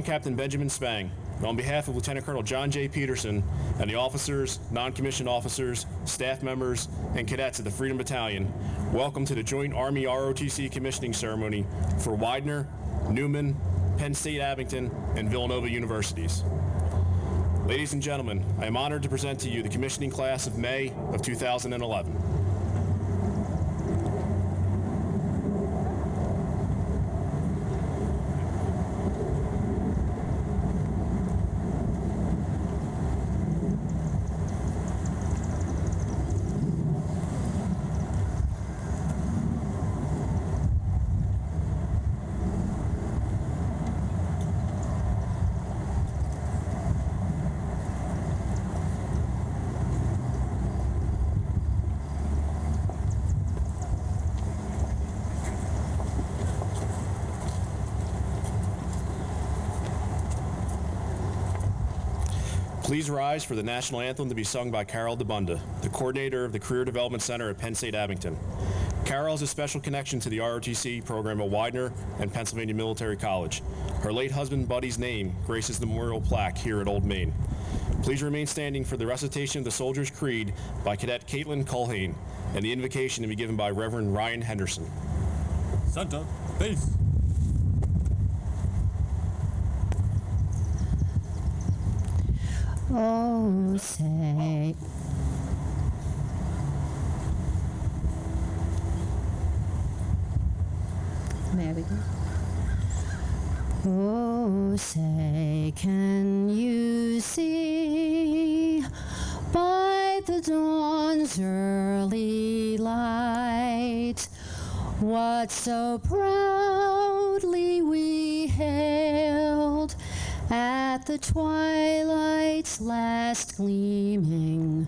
Captain Benjamin Spang. On behalf of Lieutenant Colonel John J. Peterson and the officers, non-commissioned officers, staff members, and cadets of the Freedom Battalion, welcome to the Joint Army ROTC commissioning ceremony for Widener, Newman, Penn State Abington, and Villanova universities. Ladies and gentlemen, I am honored to present to you the commissioning class of May of 2011. Please rise for the national anthem to be sung by Carol DeBunda, the coordinator of the Career Development Center at Penn State Abington. Carol has a special connection to the ROTC program at Widener and Pennsylvania Military College. Her late husband Buddy's name graces the memorial plaque here at Old Main. Please remain standing for the recitation of the Soldier's Creed by Cadet Caitlin Culhane and the invocation to be given by Reverend Ryan Henderson. Center, face. Oh, say. There we go. Oh, say, can you see by the dawn's early light what so proudly we hailed at the twilight's last gleaming,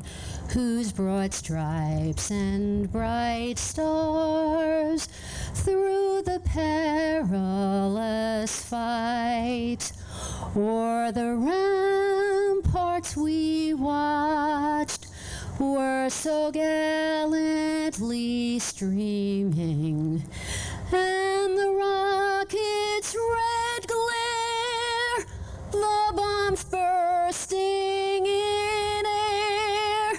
whose broad stripes and bright stars through the perilous fight o'er the ramparts we watched were so gallantly streaming, and the rocket's red glare, the bombs bursting in air,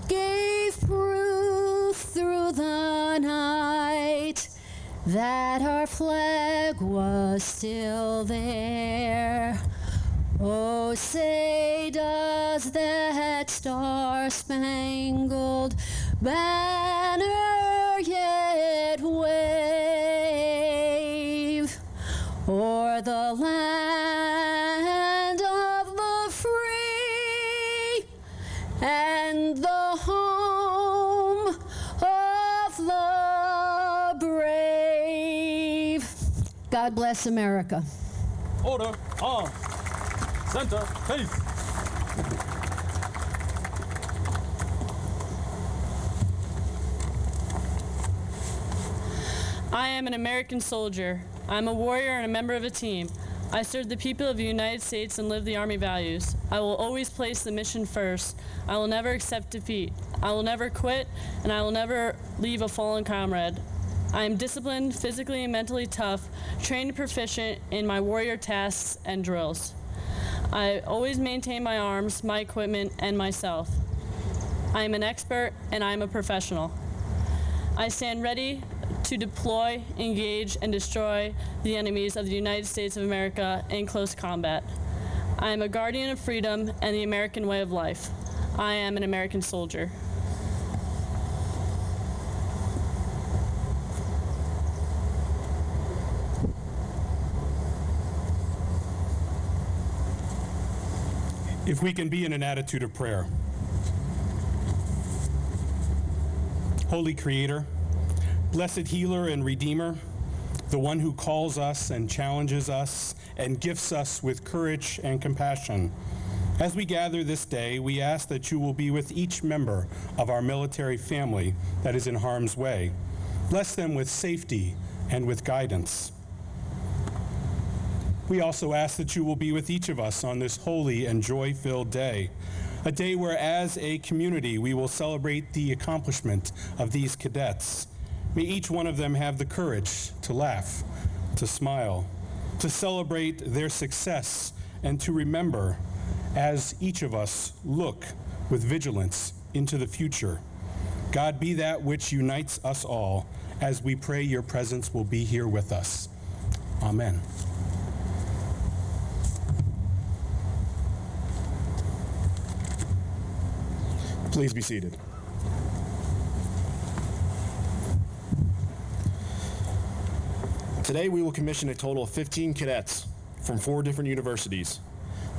gave proof through the night that our flag was still there. Oh, say, does that star-spangled banner yet wave o'er the land of the free and the home of the brave? God bless America. Order, arm. Center, face. I am an American soldier. I'm a warrior and a member of a team. I serve the people of the United States and live the Army values. I will always place the mission first. I will never accept defeat. I will never quit, and I will never leave a fallen comrade. I am disciplined, physically and mentally tough, trained and proficient in my warrior tasks and drills. I always maintain my arms, my equipment, and myself. I am an expert, and I am a professional. I stand ready to deploy, engage, and destroy the enemies of the United States of America in close combat. I am a guardian of freedom and the American way of life. I am an American soldier. If we can be in an attitude of prayer. Holy Creator, blessed Healer and Redeemer, the one who calls us and challenges us and gifts us with courage and compassion. As we gather this day, we ask that you will be with each member of our military family that is in harm's way. Bless them with safety and with guidance. We also ask that you will be with each of us on this holy and joy-filled day, a day where as a community we will celebrate the accomplishment of these cadets. May each one of them have the courage to laugh, to smile, to celebrate their success and to remember, as each of us look with vigilance into the future. God, be that which unites us all, as we pray your presence will be here with us. Amen. Please be seated. Today we will commission a total of 15 cadets from 4 different universities.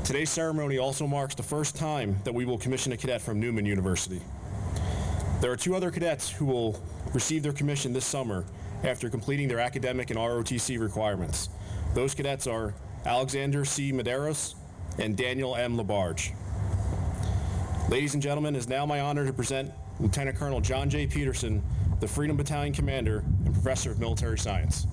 Today's ceremony also marks the first time that we will commission a cadet from Newman University. There are 2 other cadets who will receive their commission this summer after completing their academic and ROTC requirements. Those cadets are Alexander C. Medeiros and Daniel M. Labarge. Ladies and gentlemen, it is now my honor to present Lieutenant Colonel John J. Peterson, the Freedom Battalion Commander and Professor of Military Science.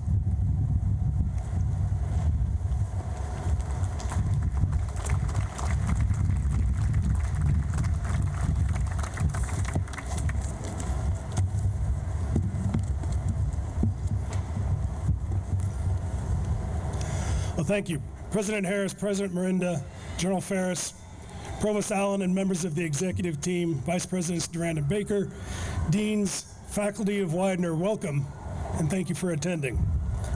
Well, thank you. President Harris, President Miranda, General Ferris, Provost Allen, and members of the executive team, Vice Presidents Durand and Baker, deans, faculty of Widener, welcome, and thank you for attending.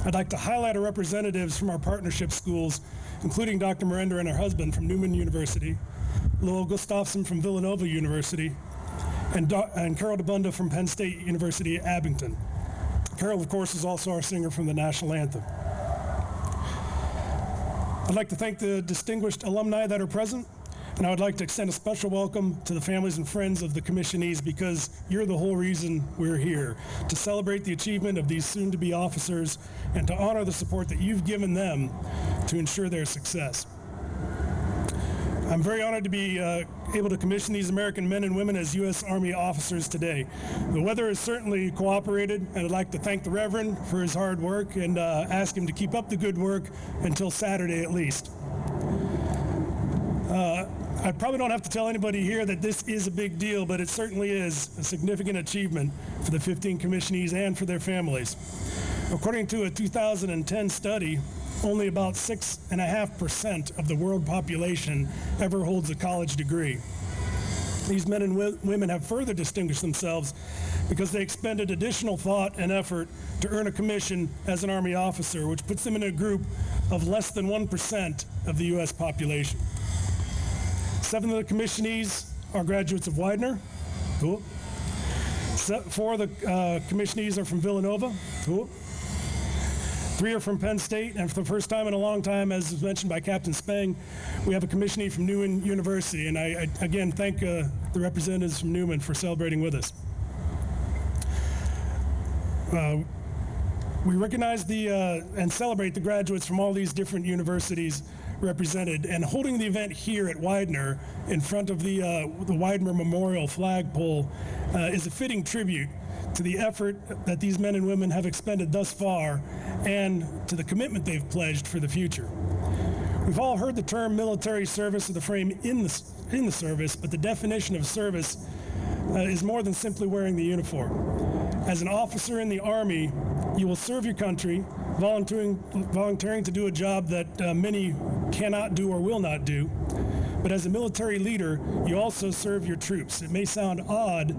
I'd like to highlight our representatives from our partnership schools, including Dr. Miranda and her husband from Newman University, Lowell Gustafson from Villanova University, and Carol DeBunda from Penn State University, Abington. Carol, of course, is also our singer from the national anthem. I'd like to thank the distinguished alumni that are present, and I would like to extend a special welcome to the families and friends of the commissionees, because you're the whole reason we're here, to celebrate the achievement of these soon-to-be officers and to honor the support that you've given them to ensure their success. I'm very honored to be able to commission these American men and women as U.S. Army officers today. The weather has certainly cooperated, and I'd like to thank the Reverend for his hard work and ask him to keep up the good work until Saturday at least. I probably don't have to tell anybody here that this is a big deal, but it certainly is a significant achievement for the 15 commissionees and for their families. According to a 2010 study, only about 6.5% of the world population ever holds a college degree. These men and women have further distinguished themselves because they expended additional thought and effort to earn a commission as an Army officer, which puts them in a group of less than 1% of the U.S. population. 7 of the commissionees are graduates of Widener. Cool. 4 of the commissionees are from Villanova. Cool. 3 are from Penn State, and for the first time in a long time, as was mentioned by Captain Spang, we have a commissionee from Newman University, and I again thank the representatives from Newman for celebrating with us. We recognize and celebrate the graduates from all these different universities represented, and holding the event here at Widener in front of the Widener Memorial flagpole is a fitting tribute to the effort that these men and women have expended thus far and to the commitment they've pledged for the future. We've all heard the term military service or the frame in the service, but the definition of service is more than simply wearing the uniform. As an officer in the Army, you will serve your country, volunteering to do a job that many cannot do or will not do. But as a military leader, you also serve your troops. It may sound odd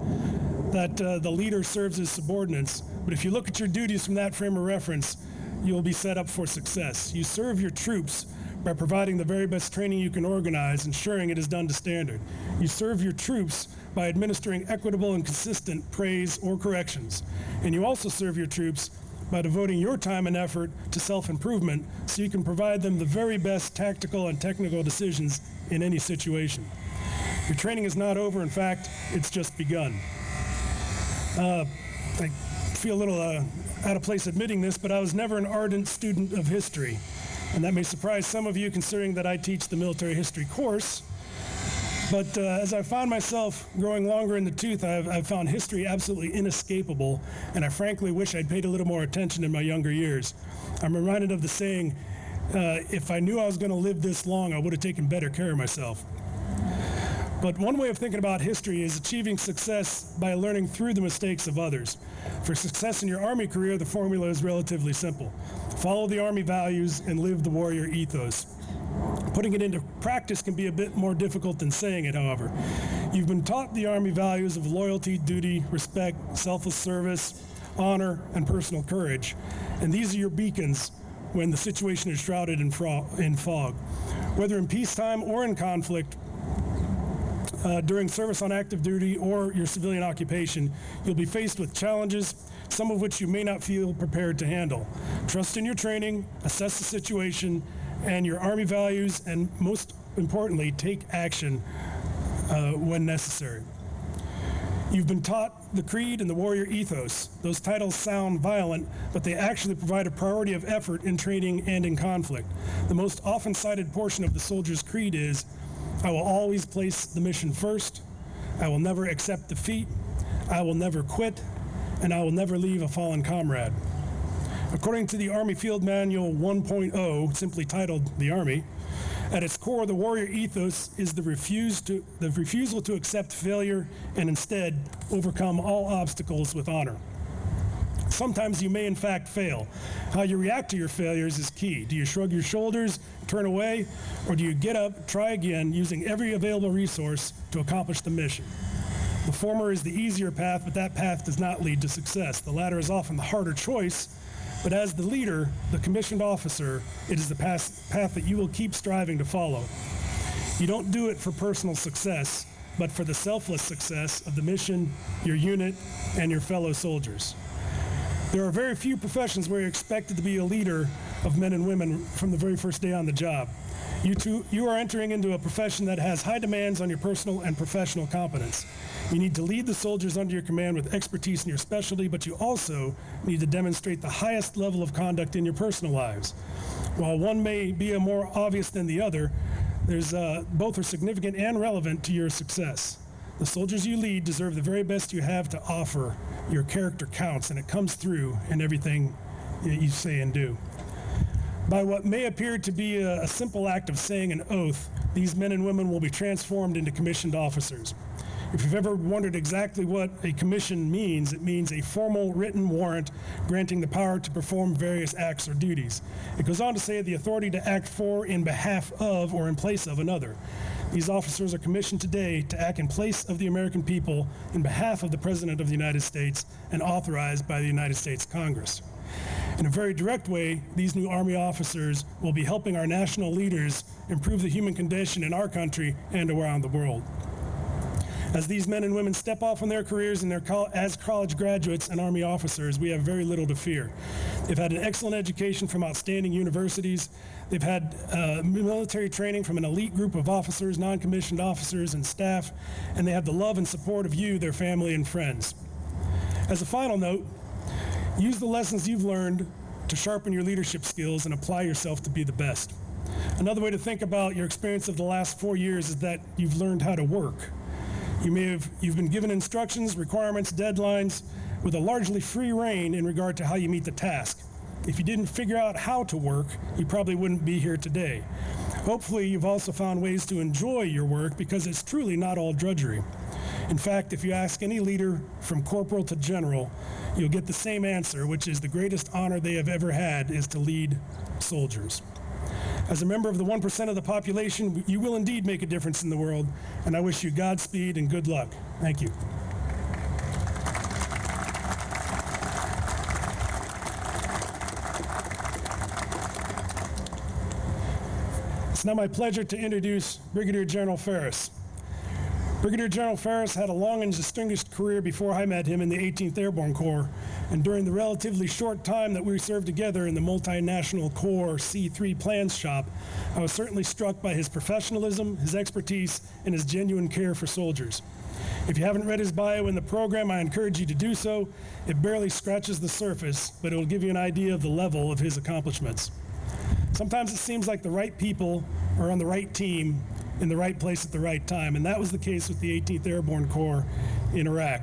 that the leader serves his subordinates, but if you look at your duties from that frame of reference, you'll be set up for success. You serve your troops by providing the very best training you can organize, ensuring it is done to standard. You serve your troops by administering equitable and consistent praise or corrections. And you also serve your troops by devoting your time and effort to self-improvement so you can provide them the very best tactical and technical decisions in any situation. Your training is not over. In fact, it's just begun. I feel a little out of place admitting this, but I was never an ardent student of history. And that may surprise some of you, considering that I teach the military history course. But as I found myself growing longer in the tooth, I've found history absolutely inescapable, and I frankly wish I'd paid a little more attention in my younger years. I'm reminded of the saying, if I knew I was going to live this long, I would have taken better care of myself. But one way of thinking about history is achieving success by learning through the mistakes of others. For success in your Army career, the formula is relatively simple. Follow the Army values and live the warrior ethos. Putting it into practice can be a bit more difficult than saying it, however. You've been taught the Army values of loyalty, duty, respect, selfless service, honor, and personal courage. And these are your beacons when the situation is shrouded in fog. Whether in peacetime or in conflict, during service on active duty or your civilian occupation, you'll be faced with challenges, some of which you may not feel prepared to handle. Trust in your training, assess the situation and your Army values, and most importantly, take action when necessary. You've been taught the creed and the warrior ethos. Those titles sound violent, but they actually provide a priority of effort in training and in conflict. The most often cited portion of the soldier's creed is, I will always place the mission first, I will never accept defeat, I will never quit, and I will never leave a fallen comrade. According to the Army Field Manual 1.0, simply titled The Army, at its core, the warrior ethos is the refusal to accept failure and instead overcome all obstacles with honor. Sometimes you may in fact fail. How you react to your failures is key. Do you shrug your shoulders, turn away, or do you get up, try again, using every available resource to accomplish the mission? The former is the easier path, but that path does not lead to success. The latter is often the harder choice, but as the leader, the commissioned officer, it is the path that you will keep striving to follow. You don't do it for personal success, but for the selfless success of the mission, your unit, and your fellow soldiers. There are very few professions where you're expected to be a leader of men and women from the very first day on the job. You are entering into a profession that has high demands on your personal and professional competence. You need to lead the soldiers under your command with expertise in your specialty, but you also need to demonstrate the highest level of conduct in your personal lives. While one may be more obvious than the other, both are significant and relevant to your success. The soldiers you lead deserve the very best you have to offer. Your character counts, and it comes through in everything that you say and do. By what may appear to be a simple act of saying an oath, these men and women will be transformed into commissioned officers. If you've ever wondered exactly what a commission means, it means a formal written warrant granting the power to perform various acts or duties. It goes on to say the authority to act for, in behalf of, or in place of another. These officers are commissioned today to act in place of the American people in behalf of the President of the United States and authorized by the United States Congress. In a very direct way, these new Army officers will be helping our national leaders improve the human condition in our country and around the world. As these men and women step off on their careers and as college graduates and Army officers, we have very little to fear. They've had an excellent education from outstanding universities. They've had military training from an elite group of officers, non-commissioned officers, and staff, and they have the love and support of you, their family, and friends. As a final note, use the lessons you've learned to sharpen your leadership skills and apply yourself to be the best. Another way to think about your experience of the last 4 years is that you've learned how to work. You've been given instructions, requirements, deadlines, with a largely free rein in regard to how you meet the task. If you didn't figure out how to work, you probably wouldn't be here today. Hopefully, you've also found ways to enjoy your work because it's truly not all drudgery. In fact, if you ask any leader from corporal to general, you'll get the same answer, which is the greatest honor they have ever had is to lead soldiers. As a member of the 1% of the population, you will indeed make a difference in the world, and I wish you Godspeed and good luck. Thank you. It's now my pleasure to introduce Brigadier General Ferris. Brigadier General Ferris had a long and distinguished career before I met him in the 18th Airborne Corps, and during the relatively short time that we served together in the Multinational Corps C3 Plans Shop, I was certainly struck by his professionalism, his expertise, and his genuine care for soldiers. If you haven't read his bio in the program, I encourage you to do so. It barely scratches the surface, but it will give you an idea of the level of his accomplishments. Sometimes it seems like the right people are on the right team in the right place at the right time, and that was the case with the 18th Airborne Corps in Iraq.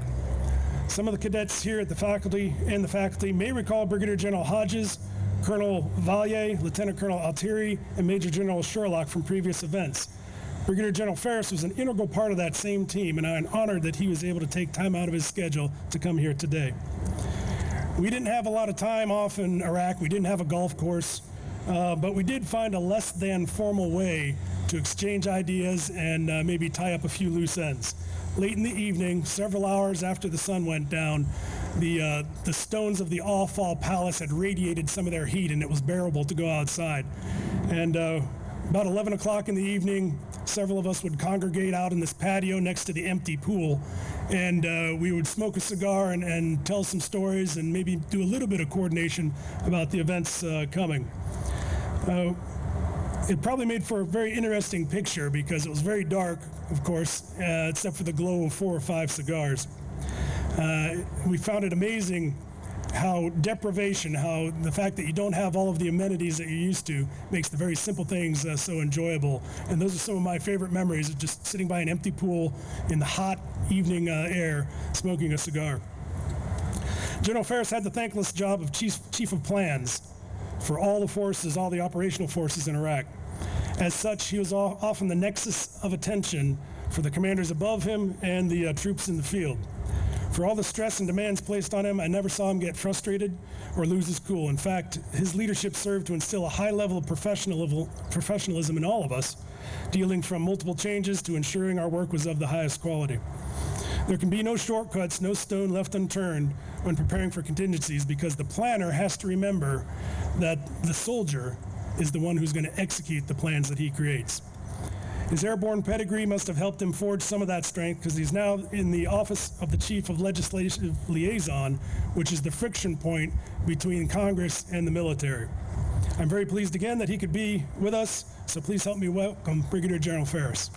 Some of the cadets here at the faculty may recall Brigadier General Hodges, Colonel Vallier, Lieutenant Colonel Altieri, and Major General Sherlock from previous events. Brigadier General Ferris was an integral part of that same team, and I'm honored that he was able to take time out of his schedule to come here today. We didn't have a lot of time off in Iraq. We didn't have a golf course, but we did find a less than formal way to exchange ideas and maybe tie up a few loose ends. Late in the evening, several hours after the sun went down, the stones of the All-Fall Palace had radiated some of their heat, and it was bearable to go outside. And about 11 o'clock in the evening, several of us would congregate out in this patio next to the empty pool, and we would smoke a cigar and tell some stories and maybe do a little bit of coordination about the events coming. It probably made for a very interesting picture because it was very dark, of course, except for the glow of 4 or 5 cigars. We found it amazing how deprivation, how the fact that you don't have all of the amenities that you're used to makes the very simple things so enjoyable. And those are some of my favorite memories of just sitting by an empty pool in the hot evening air, smoking a cigar. General Ferris had the thankless job of Chief of Plans for all the forces, all the operational forces in Iraq. As such, he was often the nexus of attention for the commanders above him and the troops in the field. For all the stress and demands placed on him, I never saw him get frustrated or lose his cool. In fact, his leadership served to instill a high level of professionalism in all of us, dealing from multiple changes to ensuring our work was of the highest quality. There can be no shortcuts, no stone left unturned when preparing for contingencies, because the planner has to remember that the soldier is the one who's going to execute the plans that he creates. His airborne pedigree must have helped him forge some of that strength, because he's now in the office of the Chief of Legislative Liaison, which is the friction point between Congress and the military. I'm very pleased again that he could be with us, so please help me welcome Brigadier General Ferris.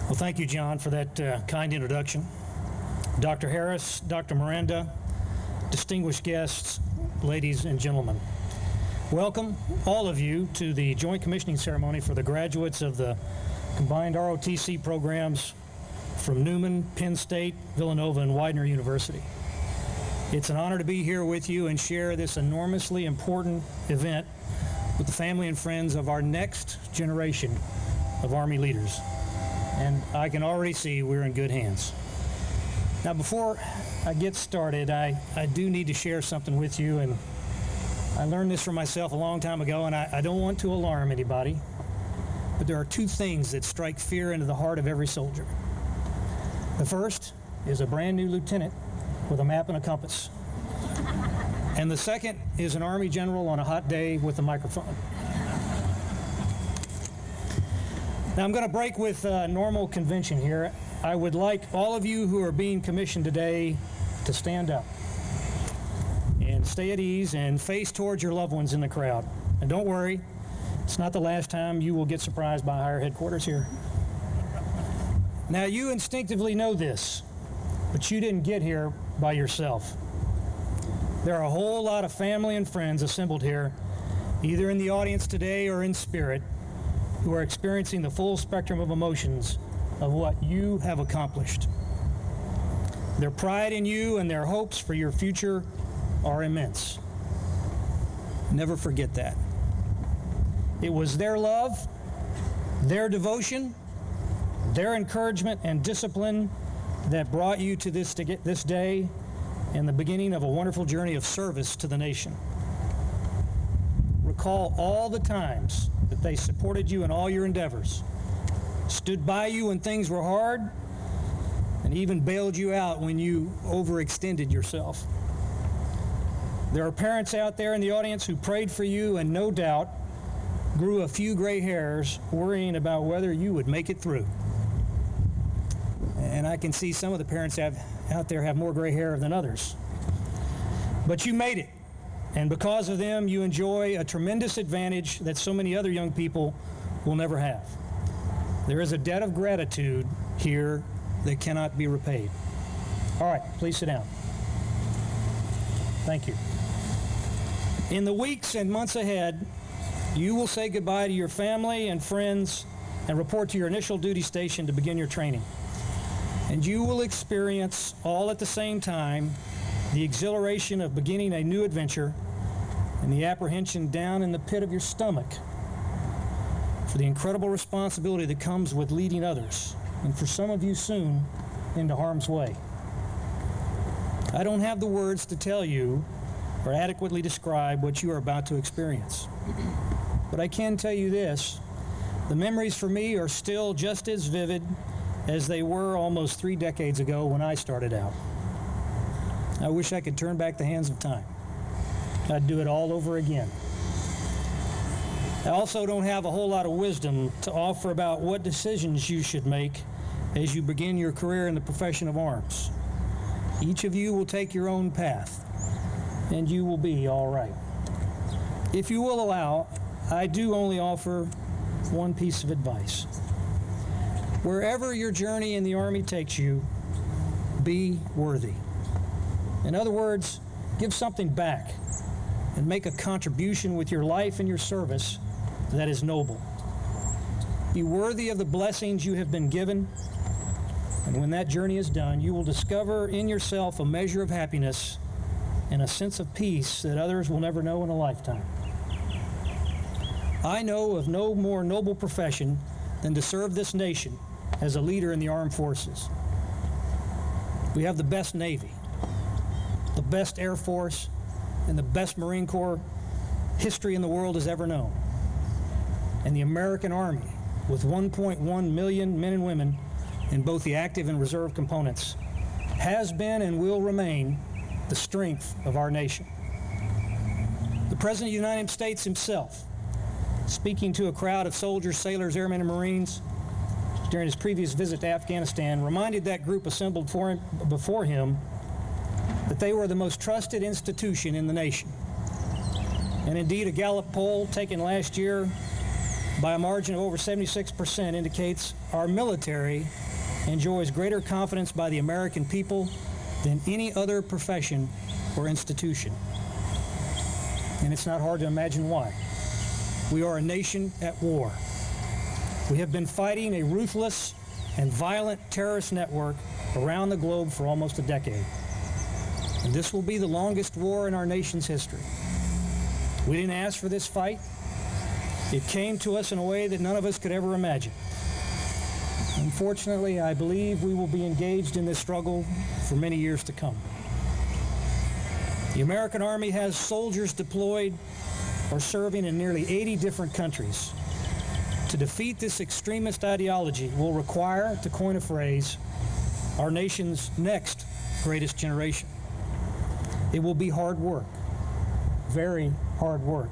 Well, thank you, John, for that kind introduction. Dr. Harris, Dr. Miranda, distinguished guests, ladies and gentlemen. Welcome, all of you, to the joint commissioning ceremony for the graduates of the combined ROTC programs from Newman, Penn State, Villanova, and Widener University. It's an honor to be here with you and share this enormously important event with the family and friends of our next generation of Army leaders. And I can already see we're in good hands. Now, before I get started, I do need to share something with you, and I learned this for myself a long time ago, and I don't want to alarm anybody, but there are 2 things that strike fear into the heart of every soldier. The first is a brand new lieutenant with a map and a compass. And the second is an Army general on a hot day with a microphone. Now, I'm going to break with normal convention here. I would like all of you who are being commissioned today to stand up and stay at ease and face towards your loved ones in the crowd. And don't worry, it's not the last time you will get surprised by higher headquarters here. Now, you instinctively know this, but you didn't get here by yourself. There are a whole lot of family and friends assembled here, either in the audience today or in spirit, who are experiencing the full spectrum of emotions of what you have accomplished. Their pride in you and their hopes for your future are immense. Never forget that. It was their love, their devotion, their encouragement and discipline that brought you to this day and the beginning of a wonderful journey of service to the nation. Recall all the times that they supported you in all your endeavors, stood by you when things were hard, and even bailed you out when you overextended yourself. There are parents out there in the audience who prayed for you and no doubt grew a few gray hairs worrying about whether you would make it through. And I can see some of the parents out there have more gray hair than others. But you made it. And because of them, you enjoy a tremendous advantage that so many other young people will never have. There is a debt of gratitude here that cannot be repaid. All right, please sit down. Thank you. In the weeks and months ahead, you will say goodbye to your family and friends and report to your initial duty station to begin your training. And you will experience all at the same time the exhilaration of beginning a new adventure and the apprehension down in the pit of your stomach for the incredible responsibility that comes with leading others, and for some of you soon, into harm's way. I don't have the words to tell you or adequately describe what you are about to experience. But I can tell you this, the memories for me are still just as vivid as they were almost 3 decades ago when I started out. I wish I could turn back the hands of time. I'd do it all over again. I also don't have a whole lot of wisdom to offer about what decisions you should make as you begin your career in the profession of arms. Each of you will take your own path, and you will be all right. If you will allow, I do only offer one piece of advice. Wherever your journey in the Army takes you, be worthy. In other words, give something back and make a contribution with your life and your service that is noble. Be worthy of the blessings you have been given, and when that journey is done, you will discover in yourself a measure of happiness and a sense of peace that others will never know in a lifetime. I know of no more noble profession than to serve this nation as a leader in the armed forces. We have the best Navy, the best Air Force, and the best Marine Corps history in the world has ever known. And the American Army, with 1.1 million men and women in both the active and reserve components, has been and will remain the strength of our nation. The President of the United States himself, speaking to a crowd of soldiers, sailors, airmen, and Marines during his previous visit to Afghanistan, reminded that group assembled before him that they were the most trusted institution in the nation. And indeed, a Gallup poll taken last year by a margin of over 76% indicates our military enjoys greater confidence by the American people than any other profession or institution. And it's not hard to imagine why. We are a nation at war. We have been fighting a ruthless and violent terrorist network around the globe for almost a decade. And this will be the longest war in our nation's history. We didn't ask for this fight. It came to us in a way that none of us could ever imagine. Unfortunately, I believe we will be engaged in this struggle for many years to come. The American Army has soldiers deployed or serving in nearly 80 different countries. To defeat this extremist ideology will require, to coin a phrase, our nation's next greatest generation. It will be hard work, very hard work.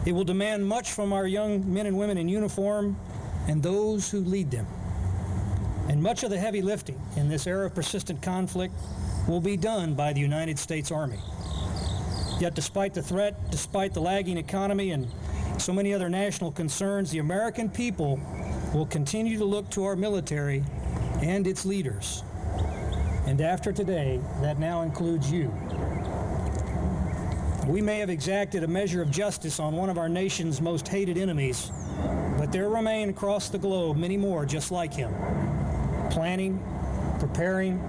It will demand much from our young men and women in uniform and those who lead them. And much of the heavy lifting in this era of persistent conflict will be done by the United States Army. Yet despite the threat, despite the lagging economy and so many other national concerns, the American people will continue to look to our military and its leaders. And after today, that now includes you. We may have exacted a measure of justice on one of our nation's most hated enemies, but there remain across the globe many more just like him, planning, preparing,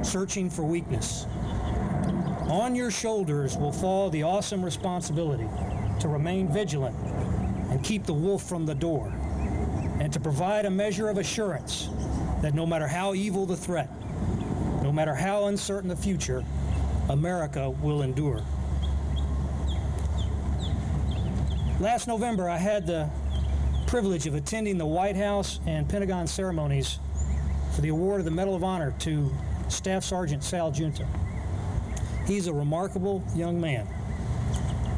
searching for weakness. On your shoulders will fall the awesome responsibility to remain vigilant and keep the wolf from the door, and to provide a measure of assurance that no matter how evil the threat, no matter how uncertain the future, America will endure. Last November, I had the privilege of attending the White House and Pentagon ceremonies for the award of the Medal of Honor to Staff Sergeant Sal Junta. He's a remarkable young man,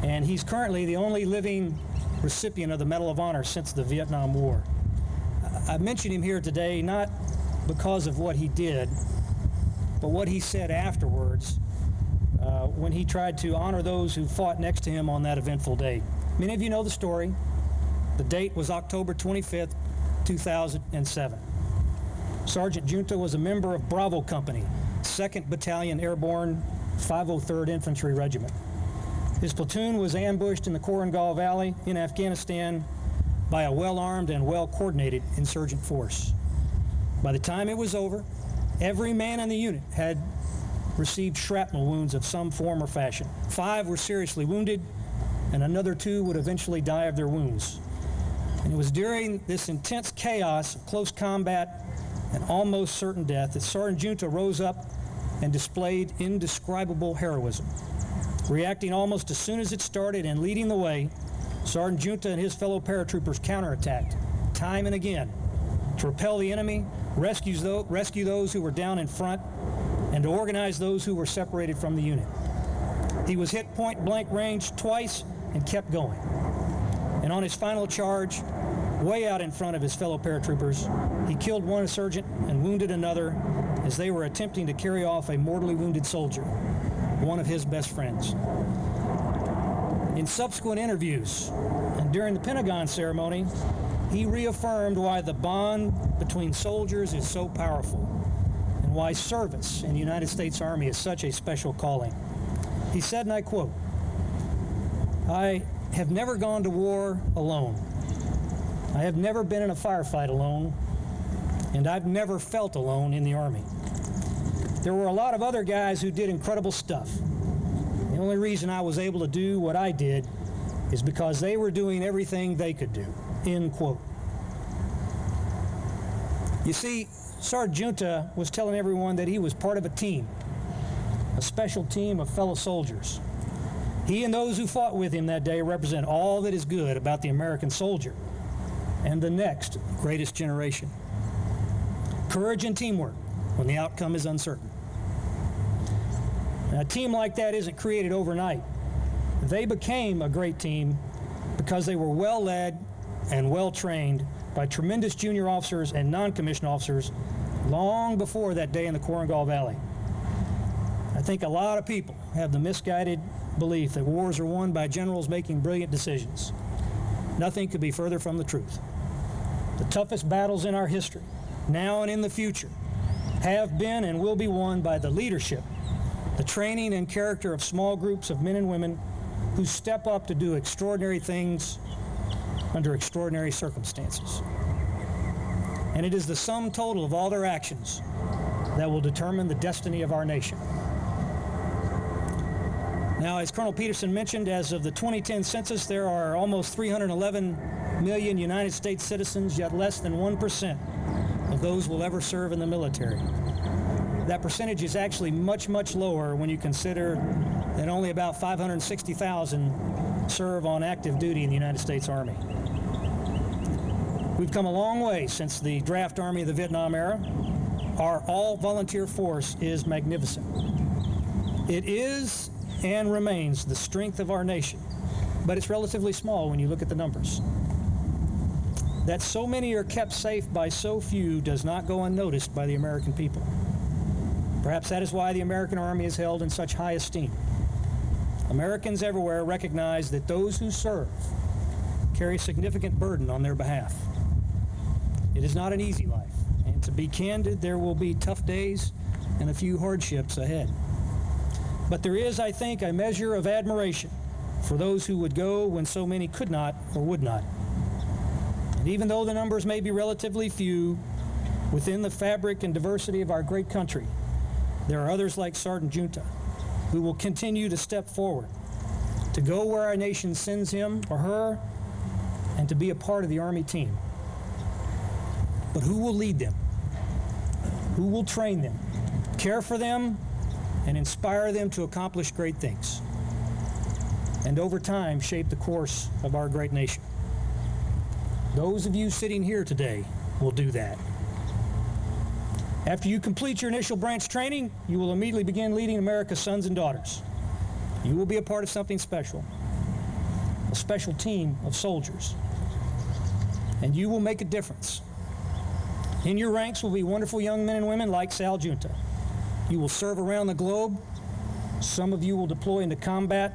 and he's currently the only living recipient of the Medal of Honor since the Vietnam War. I mention him here today not because of what he did, but what he said afterwards when he tried to honor those who fought next to him on that eventful day. Many of you know the story. The date was October 25th, 2007. Sergeant Junta was a member of Bravo Company, 2nd Battalion Airborne 503rd Infantry Regiment. His platoon was ambushed in the Korengal Valley in Afghanistan by a well-armed and well-coordinated insurgent force. By the time it was over, every man in the unit had received shrapnel wounds of some form or fashion. 5 were seriously wounded, and another 2 would eventually die of their wounds. And it was during this intense chaos of close combat and almost certain death that Sergeant Junta rose up and displayed indescribable heroism. Reacting almost as soon as it started and leading the way, Sergeant Junta and his fellow paratroopers counterattacked time and again to repel the enemy, rescue those who were down in front, and to organize those who were separated from the unit. He was hit point-blank range twice and kept going. And on his final charge, way out in front of his fellow paratroopers, he killed one insurgent and wounded another as they were attempting to carry off a mortally wounded soldier, one of his best friends. In subsequent interviews and during the Pentagon ceremony, he reaffirmed why the bond between soldiers is so powerful and why service in the United States Army is such a special calling. He said, and I quote, "I have never gone to war alone. I have never been in a firefight alone, and I've never felt alone in the Army. There were a lot of other guys who did incredible stuff. The only reason I was able to do what I did is because they were doing everything they could do," end quote. You see, Sergeant Junta was telling everyone that he was part of a team, a special team of fellow soldiers. He and those who fought with him that day represent all that is good about the American soldier and the next greatest generation. Courage and teamwork when the outcome is uncertain. Now, a team like that isn't created overnight. They became a great team because they were well led and well trained by tremendous junior officers and non-commissioned officers long before that day in the Korengal Valley. I think a lot of people have the misguided belief that wars are won by generals making brilliant decisions. Nothing could be further from the truth. The toughest battles in our history, now and in the future, have been and will be won by the leadership, the training and character of small groups of men and women who step up to do extraordinary things under extraordinary circumstances. And it is the sum total of all their actions that will determine the destiny of our nation. Now, as Colonel Peterson mentioned, as of the 2010 census, there are almost 311 million United States citizens, yet less than 1% of those will ever serve in the military. That percentage is actually much, much lower when you consider that only about 560,000 serve on active duty in the United States Army. We've come a long way since the draft Army of the Vietnam era. Our all-volunteer force is magnificent. It is and remains the strength of our nation, but it's relatively small when you look at the numbers. That so many are kept safe by so few does not go unnoticed by the American people. Perhaps that is why the American Army is held in such high esteem. Americans everywhere recognize that those who serve carry significant burden on their behalf. It is not an easy life, and to be candid, there will be tough days and a few hardships ahead. But there is, I think, a measure of admiration for those who would go when so many could not or would not. And even though the numbers may be relatively few, within the fabric and diversity of our great country, there are others like Sergeant Junta who will continue to step forward, to go where our nation sends him or her, and to be a part of the Army team. But who will lead them? Who will train them, care for them, and inspire them to accomplish great things, and over time shape the course of our great nation? Those of you sitting here today will do that. After you complete your initial branch training, you will immediately begin leading America's sons and daughters. You will be a part of something special, a special team of soldiers, and you will make a difference. In your ranks will be wonderful young men and women like Sal Junta. You will serve around the globe. Some of you will deploy into combat.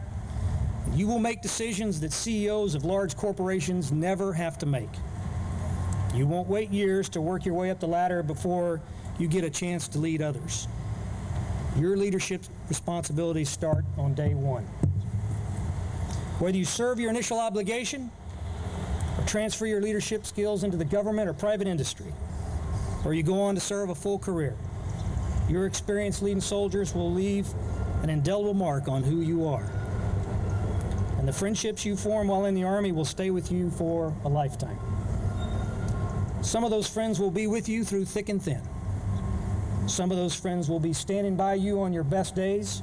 You will make decisions that CEOs of large corporations never have to make. You won't wait years to work your way up the ladder before you get a chance to lead others. Your leadership responsibilities start on day one. Whether you serve your initial obligation or transfer your leadership skills into the government or private industry, or you go on to serve a full career, your experience leading soldiers will leave an indelible mark on who you are. And the friendships you form while in the Army will stay with you for a lifetime. Some of those friends will be with you through thick and thin. Some of those friends will be standing by you on your best days,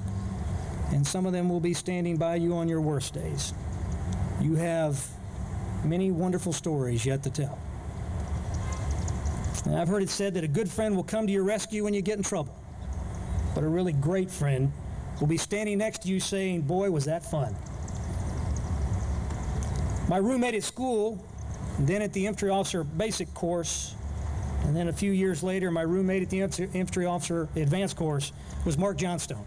and some of them will be standing by you on your worst days. You have many wonderful stories yet to tell. And I've heard it said that a good friend will come to your rescue when you get in trouble, but a really great friend will be standing next to you saying, "Boy, was that fun." My roommate at school, and then at the infantry officer basic course, and then a few years later, my roommate at the infantry officer advanced course was Mark Johnstone.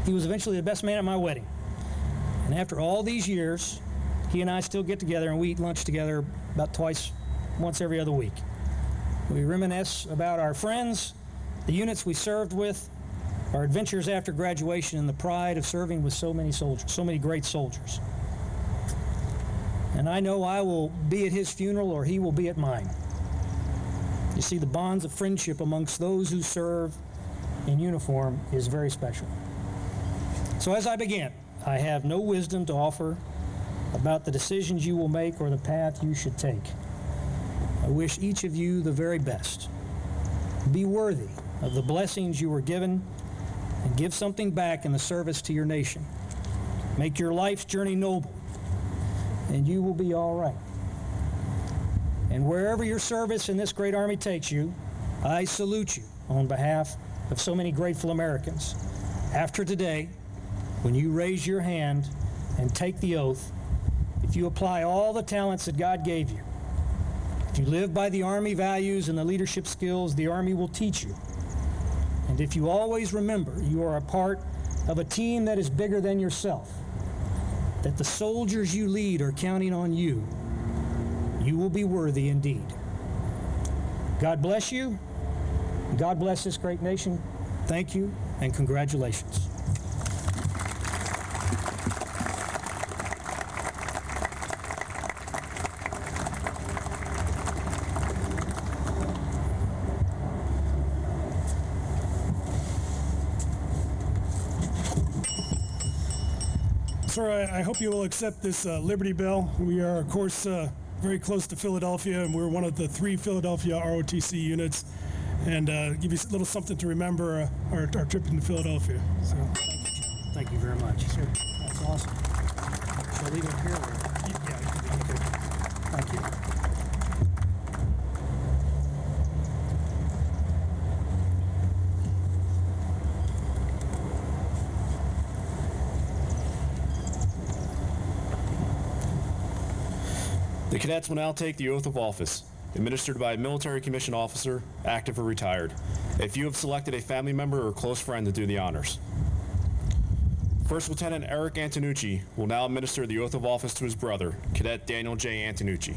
He was eventually the best man at my wedding. And after all these years, he and I still get together and we eat lunch together about once every other week. We reminisce about our friends, the units we served with, our adventures after graduation, and the pride of serving with so many soldiers, so many great soldiers. And I know I will be at his funeral or he will be at mine. You see, the bonds of friendship amongst those who serve in uniform is very special. So as I begin, I have no wisdom to offer about the decisions you will make or the path you should take. I wish each of you the very best. Be worthy of the blessings you were given and give something back in the service to your nation. Make your life's journey noble, and you will be all right. And wherever your service in this great Army takes you, I salute you on behalf of so many grateful Americans. After today, when you raise your hand and take the oath, if you apply all the talents that God gave you, if you live by the Army values and the leadership skills the Army will teach you, and if you always remember you are a part of a team that is bigger than yourself, that the soldiers you lead are counting on you, you will be worthy indeed. God bless you. God bless this great nation. Thank you and congratulations. Sir, I hope you will accept this Liberty Bell. We are, of course, very close to Philadelphia, and we're one of the 3 Philadelphia ROTC units, and give you a little something to remember our trip into Philadelphia. So. Thank you, John. Thank you very much. Sure. That's awesome. Shall I leave it here? Yeah. Okay. Thank you. The cadets will now take the oath of office, administered by a military commissioned officer, active or retired. If you have selected a family member or close friend to do the honors. First Lieutenant Eric Antonucci will now administer the oath of office to his brother, Cadet Daniel J. Antonucci.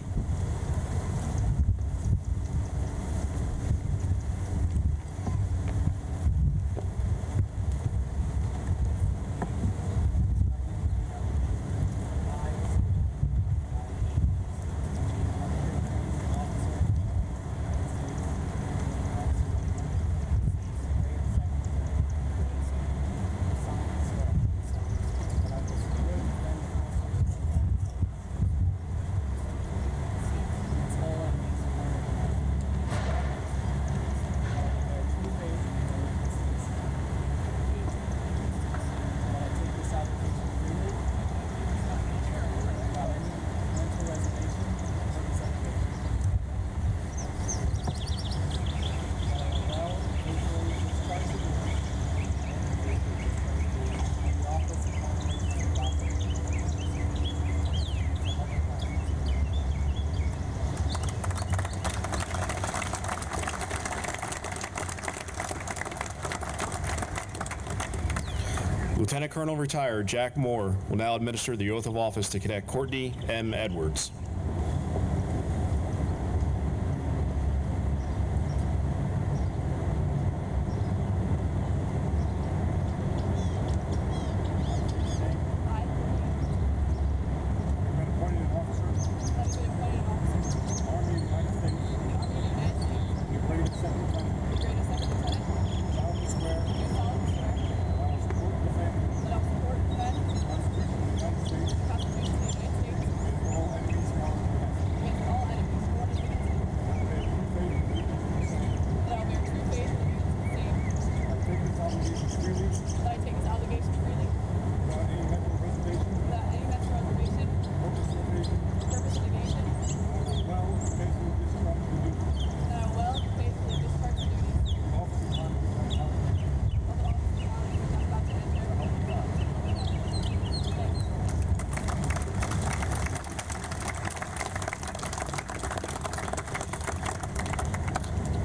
Lieutenant Colonel retired Jack Moore will now administer the oath of office to Cadet Courtney M. Edwards.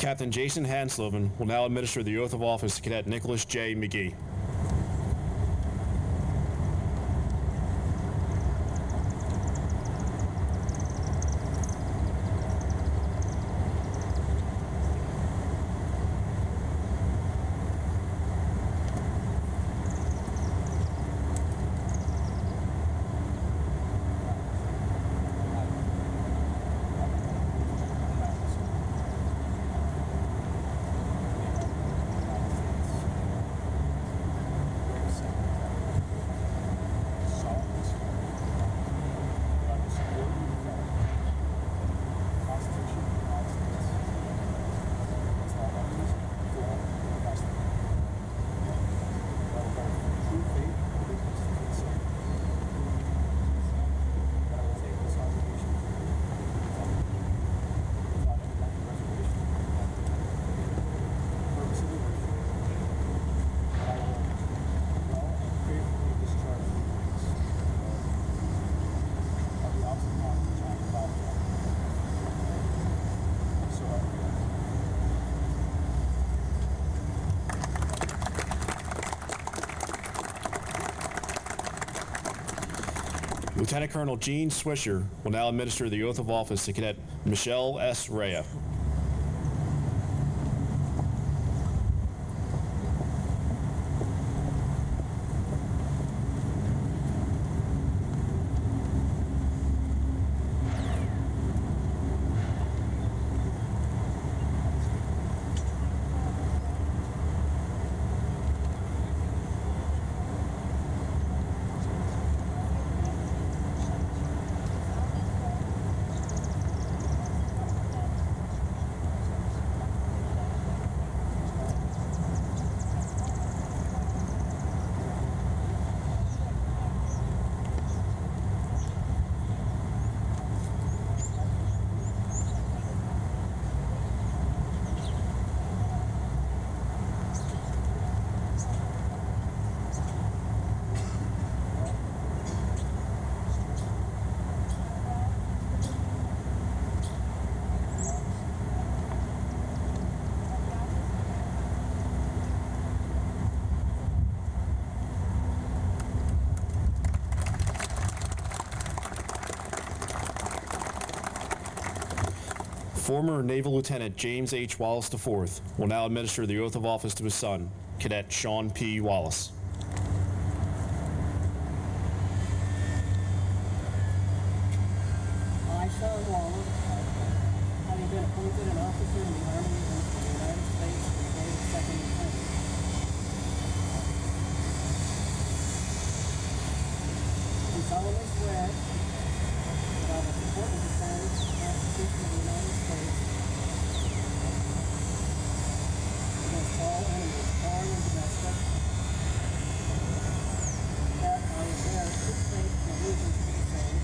Captain Jason Hansloven will now administer the oath of office to Cadet Nicholas J. McGee. Lieutenant Colonel Gene Swisher will now administer the oath of office to Cadet Michelle S. Rea. Former Naval Lieutenant James H. Wallace IV will now administer the oath of office to his son, Cadet Sean P. Wallace. I, Sean Wallace, having been appointed an officer in the Army of the United States and grade of second lieutenant, do solemnly swear that I will support and defend the Constitution of the United States against all enemies, foreign and domestic, that I will bear true faith and allegiance to the same,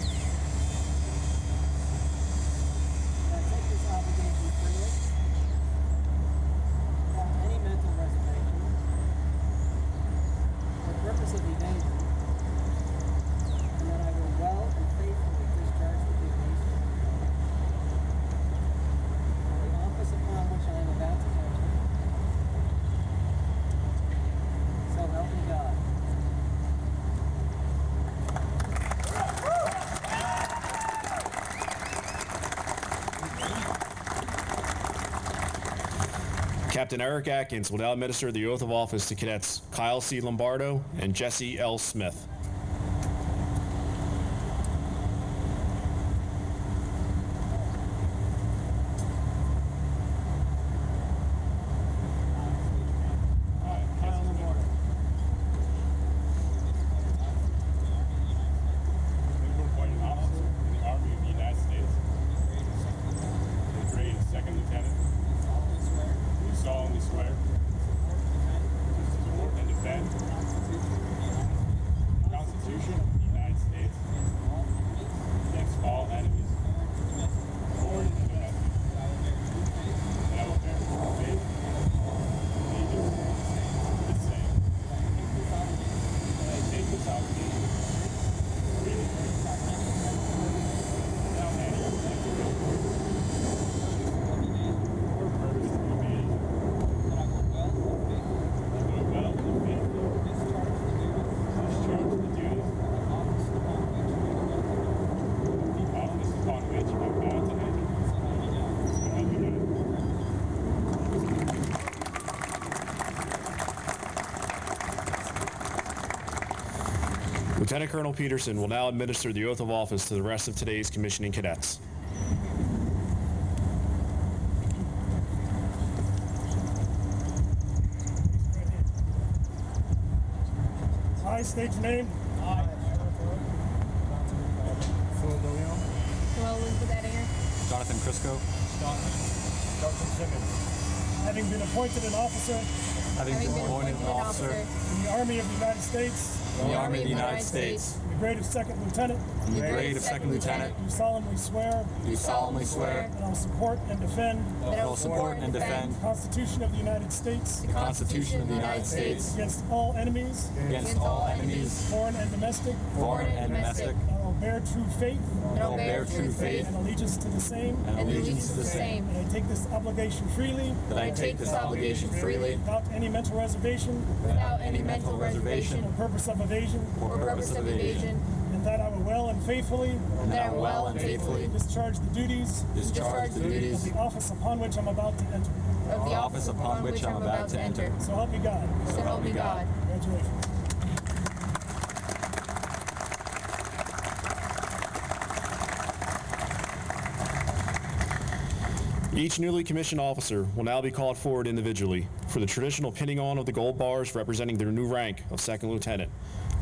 that I take this obligation freely, without any mental reservation, for the purpose of evasion, and that I will well and faithfully discharge the duties of the office upon which I am about to enter. So help me God. Captain Eric Atkins will now administer the oath of office to Cadets Kyle C. Lombardo and Jesse L. Smith. Kyle Lombardo. Naval appointed officer in the Army of the United States. The grade of second lieutenant. Do solemnly swear to support and defend the Constitution Lieutenant Colonel Peterson will now administer the oath of office to the rest of today's commissioning cadets. I state your name. Jonathan Crisco. Having been appointed an officer Having been appointed an officer in the Army of the United States, in the Army of the United States, in the grade of second lieutenant, in the grade of second lieutenant, do solemnly swear do solemnly swear that I will support and defend that I will support and defend the Constitution of the United States the Constitution of the United States against all enemies, against all enemies, foreign and domestic, foreign and domestic, that I will bear true faith and I will bear true faith and allegiance to the same, and allegiance to the same, that I take this obligation freely that I take this obligation freely without any mental reservation without any mental reservation or purpose of evasion, or purpose of evasion, and that I will well and faithfully and that I will well and faithfully discharge the duties discharge the duties of the office upon which I'm about to enter. of the office upon which I'm about to enter. So help me God. So help me God. Congratulations. Each newly commissioned officer will now be called forward individually for the traditional pinning on of the gold bars representing their new rank of second lieutenant,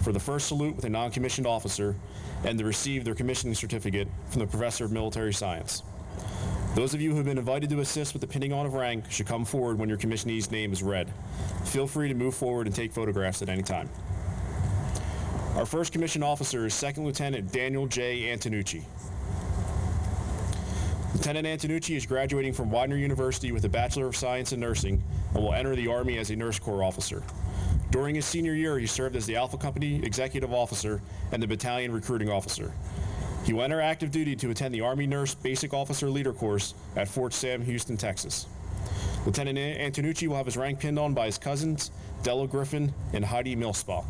for the first salute with a non-commissioned officer, and to receive their commissioning certificate from the Professor of Military Science. Those of you who have been invited to assist with the pinning on of rank should come forward when your commissionee's name is read. Feel free to move forward and take photographs at any time. Our first commissioned officer is Second Lieutenant Daniel J. Antonucci. Lieutenant Antonucci is graduating from Widener University with a Bachelor of Science in Nursing and will enter the Army as a Nurse Corps officer. During his senior year, he served as the Alpha Company Executive Officer and the Battalion Recruiting Officer. He will enter active duty to attend the Army Nurse Basic Officer Leader Course at Fort Sam, Houston, Texas. Lieutenant Antonucci will have his rank pinned on by his cousins, Della Griffin and Heidi Millspaugh.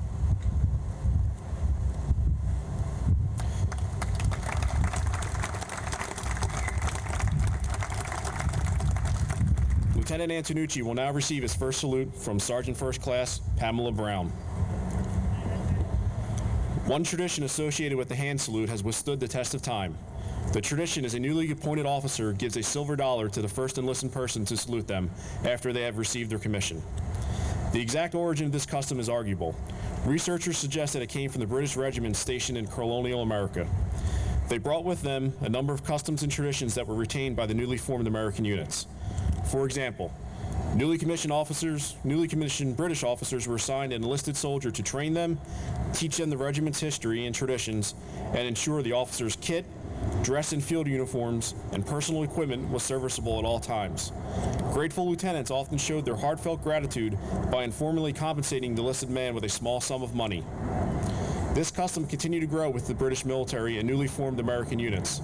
Lieutenant Antonucci will now receive his first salute from Sergeant First Class Pamela Brown. One tradition associated with the hand salute has withstood the test of time. The tradition is a newly appointed officer gives a silver dollar to the first enlisted person to salute them after they have received their commission. The exact origin of this custom is arguable. Researchers suggest that it came from the British regiments stationed in colonial America. They brought with them a number of customs and traditions that were retained by the newly formed American units. For example, newly commissioned British officers were assigned an enlisted soldier to train them, teach them the regiment's history and traditions, and ensure the officer's kit, dress and field uniforms, and personal equipment was serviceable at all times. Grateful lieutenants often showed their heartfelt gratitude by informally compensating the enlisted man with a small sum of money. This custom continued to grow with the British military and newly formed American units.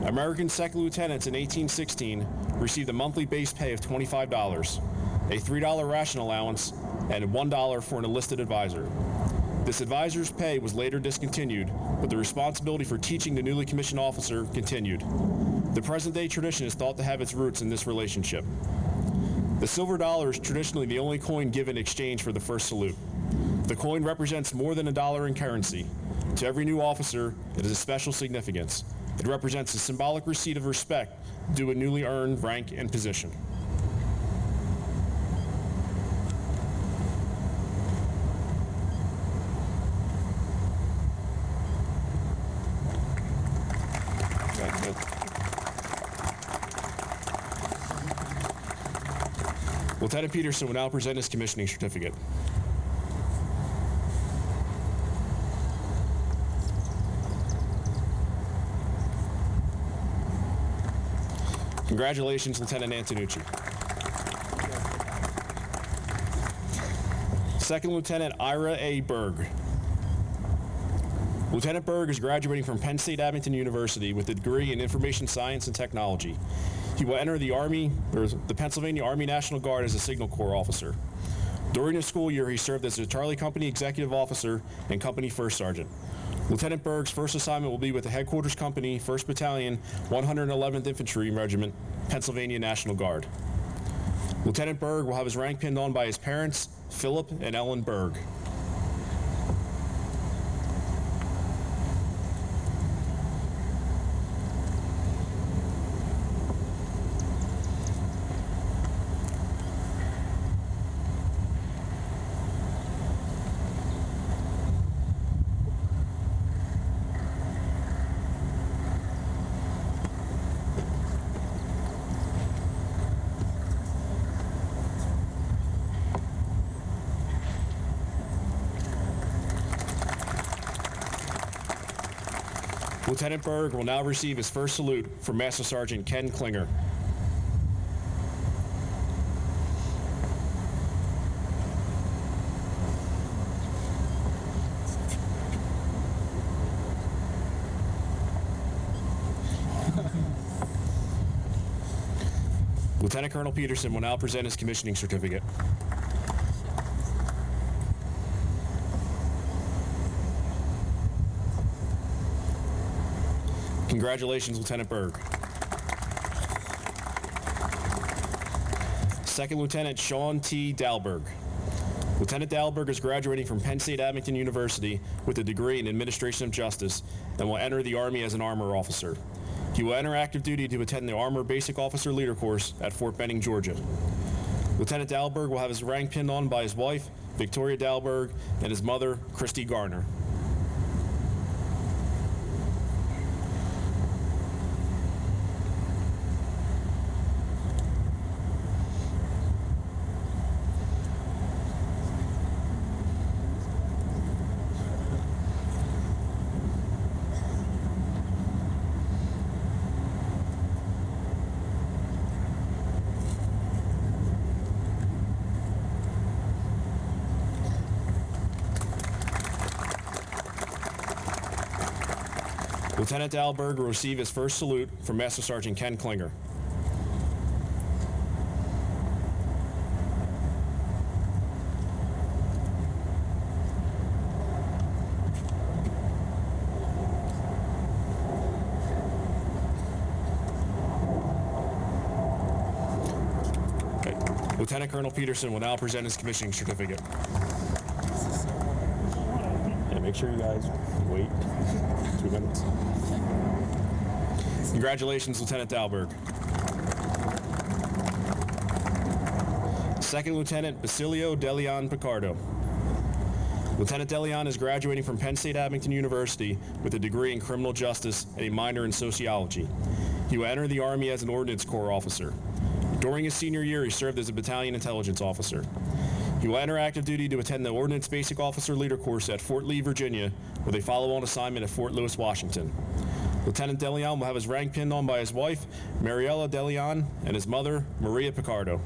American second lieutenants in 1816 received a monthly base pay of $25, a $3 ration allowance, and $1 for an enlisted advisor. This advisor's pay was later discontinued, but the responsibility for teaching the newly commissioned officer continued. The present-day tradition is thought to have its roots in this relationship. The silver dollar is traditionally the only coin given in exchange for the first salute. The coin represents more than a dollar in currency. To every new officer, it has a special significance. It represents a symbolic receipt of respect due a newly earned rank and position. Lieutenant Peterson will now present his commissioning certificate. Congratulations, Lieutenant Antonucci. Second Lieutenant Ira A. Berg. Lieutenant Berg is graduating from Penn State Abington University with a degree in Information Science and Technology. He will enter the Pennsylvania Army National Guard as a Signal Corps officer. During his school year, he served as a Charlie Company Executive Officer and Company First Sergeant. Lieutenant Berg's first assignment will be with the Headquarters Company, 1st Battalion, 111th Infantry Regiment, Pennsylvania National Guard. Lieutenant Berg will have his rank pinned on by his parents, Philip and Ellen Berg. Lieutenant Berg will now receive his first salute from Master Sergeant Ken Klinger. Lieutenant Colonel Peterson will now present his commissioning certificate. Congratulations, Lieutenant Berg. Second Lieutenant Sean T. Dalberg. Lieutenant Dalberg is graduating from Penn State Abington University with a degree in Administration of Justice and will enter the Army as an armor officer. He will enter active duty to attend the Armor Basic Officer Leader Course at Fort Benning, Georgia. Lieutenant Dalberg will have his rank pinned on by his wife, Victoria Dalberg, and his mother, Christy Garner. Lieutenant Dalberg will receive his first salute from Master Sergeant Ken Klinger. Okay. Lieutenant Colonel Peterson will now present his commissioning certificate. Yeah, make sure you guys wait 2 minutes. Congratulations, Lieutenant Dalberg. Second Lieutenant Basilio Deleon Picardo. Lieutenant Deleon is graduating from Penn State Abington University with a degree in criminal justice and a minor in sociology. He will enter the Army as an Ordnance Corps officer. During his senior year, he served as a battalion intelligence officer. He will enter active duty to attend the Ordnance Basic Officer Leader Course at Fort Lee, Virginia, with a follow-on assignment at Fort Lewis, Washington. Lieutenant Deleon will have his rank pinned on by his wife, Mariella Deleon, and his mother, Maria Picardo.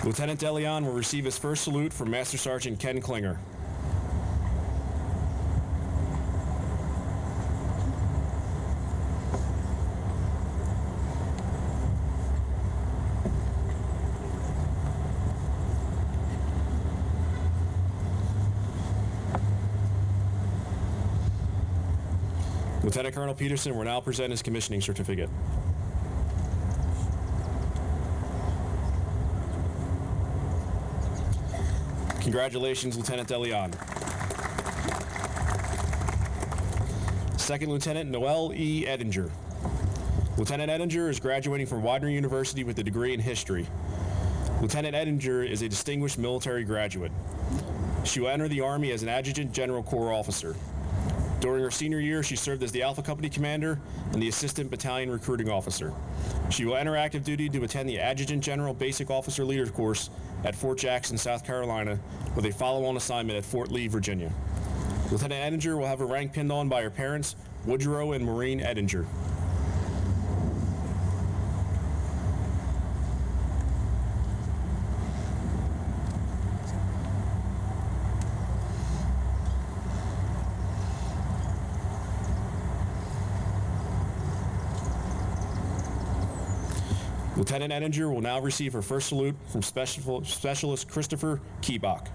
Lieutenant Deleon will receive his first salute from Master Sergeant Ken Klinger. Lieutenant Colonel Peterson will now present his commissioning certificate. Congratulations, Lieutenant Deleon. Second Lieutenant Noel E. Edinger. Lieutenant Edinger is graduating from Widener University with a degree in history. Lieutenant Edinger is a distinguished military graduate. She will enter the Army as an Adjutant General Corps officer. During her senior year, she served as the Alpha Company Commander and the Assistant Battalion Recruiting Officer. She will enter active duty to attend the Adjutant General Basic Officer Leader Course at Fort Jackson, South Carolina, with a follow-on assignment at Fort Lee, Virginia. Lieutenant Edinger will have her rank pinned on by her parents, Woodrow and Maureen Edinger. Lieutenant Edinger will now receive her first salute from Specialist Christopher Keebach.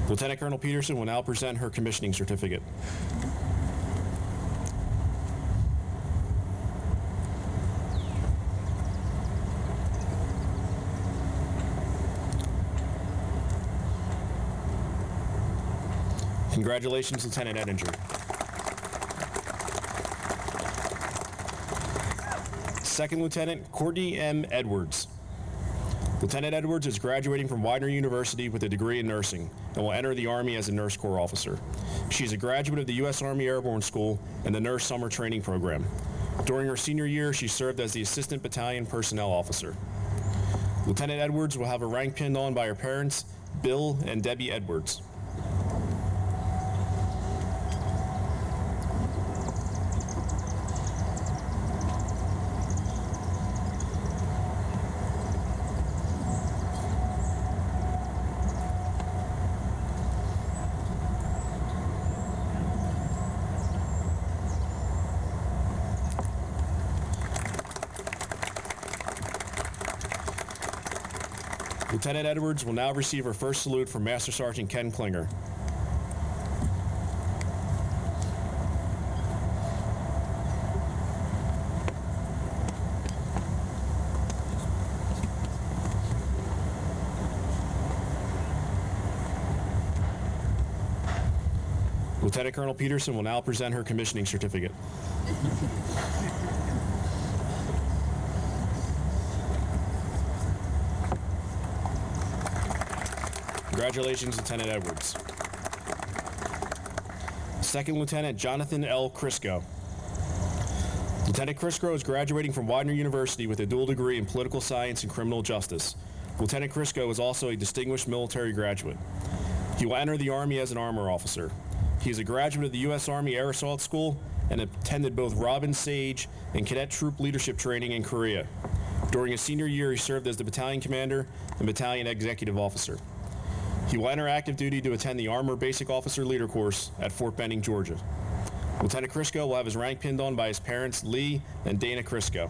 Lieutenant Colonel Peterson will now present her commissioning certificate. Congratulations, Lieutenant Ettinger. Second Lieutenant Courtney M. Edwards. Lieutenant Edwards is graduating from Widener University with a degree in nursing and will enter the Army as a Nurse Corps officer. She is a graduate of the U.S. Army Airborne School and the Nurse Summer Training Program. During her senior year, she served as the Assistant Battalion Personnel Officer. Lieutenant Edwards will have her rank pinned on by her parents, Bill and Debbie Edwards. Lieutenant Edwards will now receive her first salute from Master Sergeant Ken Klinger. Lieutenant Colonel Peterson will now present her commissioning certificate. Congratulations, Lieutenant Edwards. Second Lieutenant Jonathan L. Crisco. Lieutenant Crisco is graduating from Widener University with a dual degree in political science and criminal justice. Lieutenant Crisco is also a distinguished military graduate. He will enter the Army as an armor officer. He is a graduate of the U.S. Army Air Assault School and attended both Robin Sage and cadet troop leadership training in Korea. During his senior year, he served as the battalion commander and battalion executive officer. He will enter active duty to attend the Armor Basic Officer Leader Course at Fort Benning, Georgia. Lieutenant Crisco will have his rank pinned on by his parents, Lee and Dana Crisco.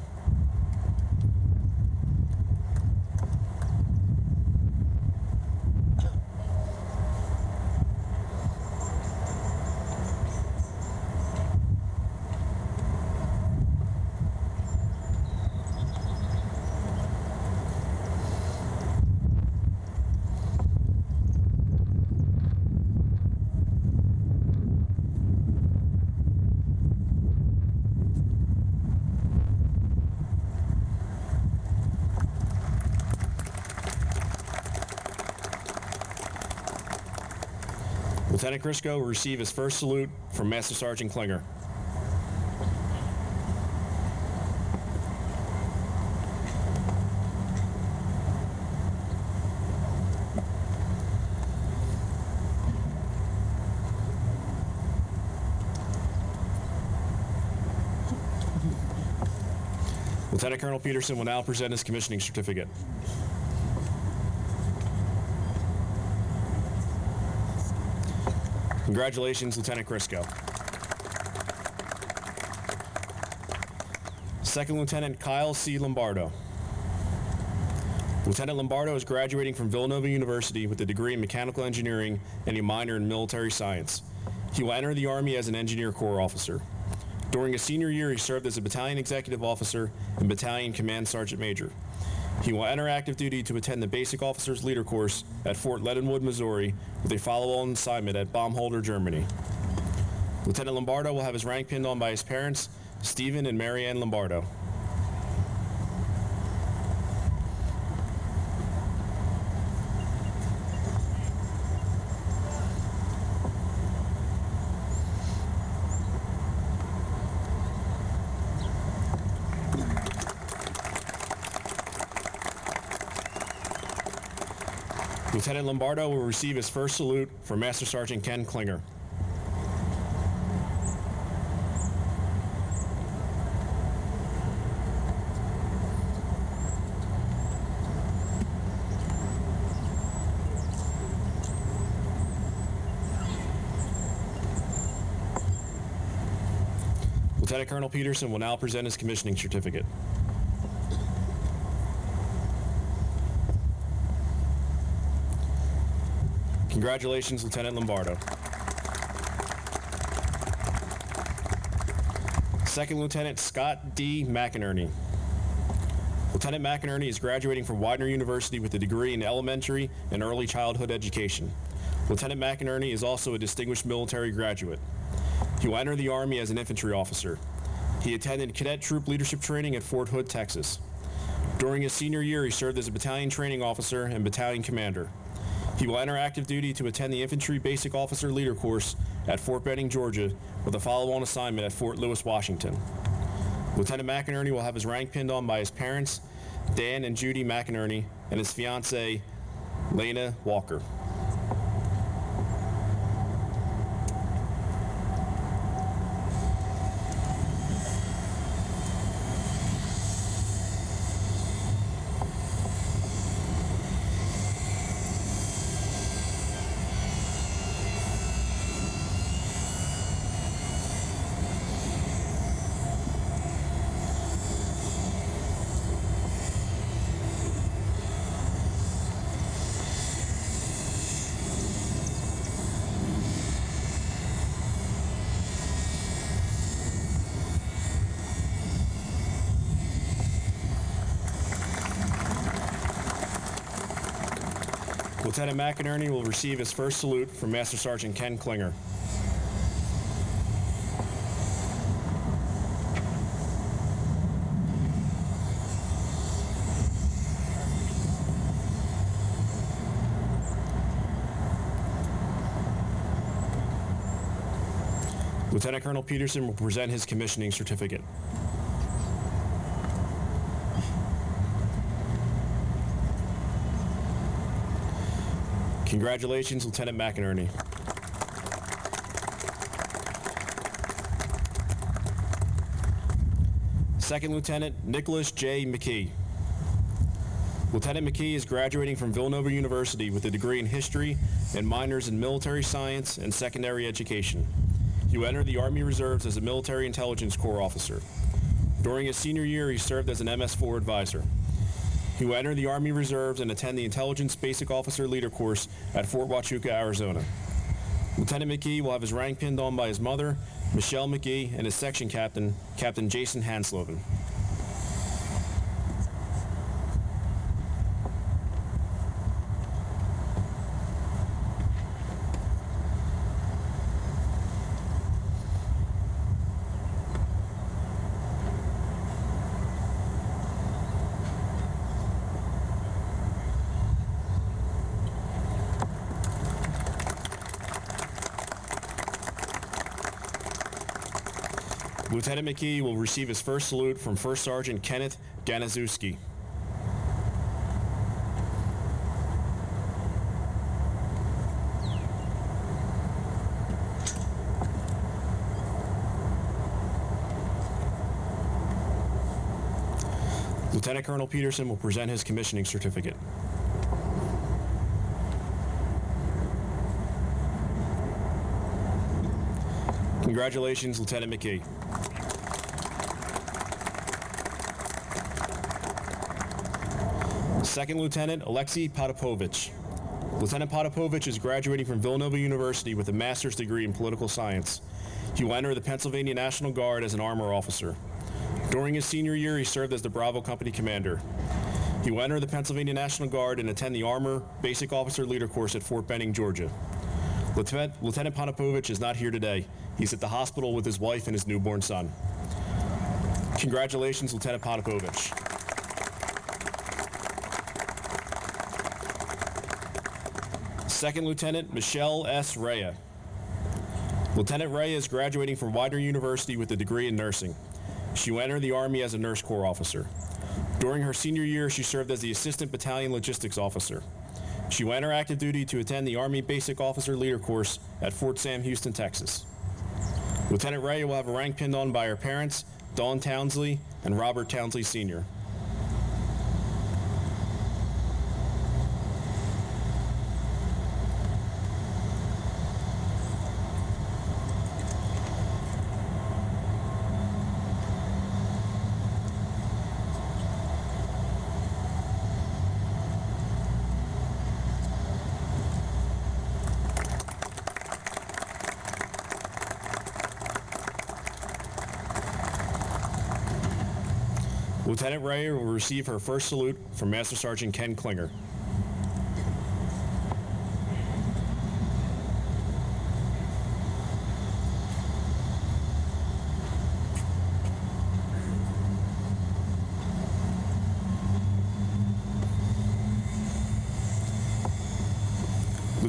Lieutenant Crisco will receive his first salute from Master Sergeant Klinger. Lieutenant Colonel Peterson will now present his commissioning certificate. Congratulations, Lieutenant Crisco. Second Lieutenant Kyle C. Lombardo. Lieutenant Lombardo is graduating from Villanova University with a degree in mechanical engineering and a minor in military science. He will enter the Army as an Engineer Corps officer. During his senior year, he served as a battalion executive officer and battalion command sergeant major. He will enter active duty to attend the Basic Officers Leader Course at Fort Leadenwood, Missouri, with a follow-on assignment at Baumholder, Germany. Lieutenant Lombardo will have his rank pinned on by his parents, Stephen and Mary Ann Lombardo. Lieutenant Lombardo will receive his first salute from Master Sergeant Ken Klinger. Lieutenant Colonel Peterson will now present his commissioning certificate. Congratulations, Lieutenant Lombardo. Second Lieutenant Scott D. McInerney. Lieutenant McInerney is graduating from Widener University with a degree in elementary and early childhood education. Lieutenant McInerney is also a distinguished military graduate. He will enter the Army as an infantry officer. He attended cadet troop leadership training at Fort Hood, Texas. During his senior year, he served as a battalion training officer and battalion commander. He will enter active duty to attend the Infantry Basic Officer Leader course at Fort Benning, Georgia, with a follow-on assignment at Fort Lewis, Washington. Lieutenant McInerney will have his rank pinned on by his parents, Dan and Judy McInerney, and his fiancée, Lena Walker. Lieutenant McInerney will receive his first salute from Master Sergeant Ken Klinger. Lieutenant Colonel Peterson will present his commissioning certificate. Congratulations, Lieutenant McInerney. Second Lieutenant Nicholas J. McKee. Lieutenant McKee is graduating from Villanova University with a degree in history and minors in military science and secondary education. He will enter the Army Reserves as a Military Intelligence Corps officer. During his senior year, he served as an MS-4 advisor. He will enter the Army Reserves and attend the Intelligence Basic Officer Leader course at Fort Huachuca, Arizona. Lieutenant McKee will have his rank pinned on by his mother, Michelle McGee, and his section captain, Captain Jason Hansloven. Lieutenant McKee will receive his first salute from First Sergeant Kenneth Ganaszewski. Lieutenant Colonel Peterson will present his commissioning certificate. Congratulations, Lieutenant McKee. Second Lieutenant Alexei Potapovich. Lieutenant Potapovich is graduating from Villanova University with a master's degree in political science. He will enter the Pennsylvania National Guard as an armor officer. During his senior year, he served as the Bravo Company commander. He will enter the Pennsylvania National Guard and attend the Armor Basic Officer Leader course at Fort Benning, Georgia. Lieutenant Potapovich is not here today. He's at the hospital with his wife and his newborn son. Congratulations, Lieutenant Potapovich. Second Lieutenant Michelle S. Rea. Lieutenant Rea is graduating from Widener University with a degree in nursing. She will enter the Army as a Nurse Corps officer. During her senior year, she served as the Assistant Battalion Logistics Officer. She will enter active duty to attend the Army Basic Officer Leader course at Fort Sam Houston, Texas. Lieutenant Rea will have a rank pinned on by her parents, Dawn Townsley and Robert Townsley Sr. Lieutenant Rea will receive her first salute from Master Sergeant Ken Klinger.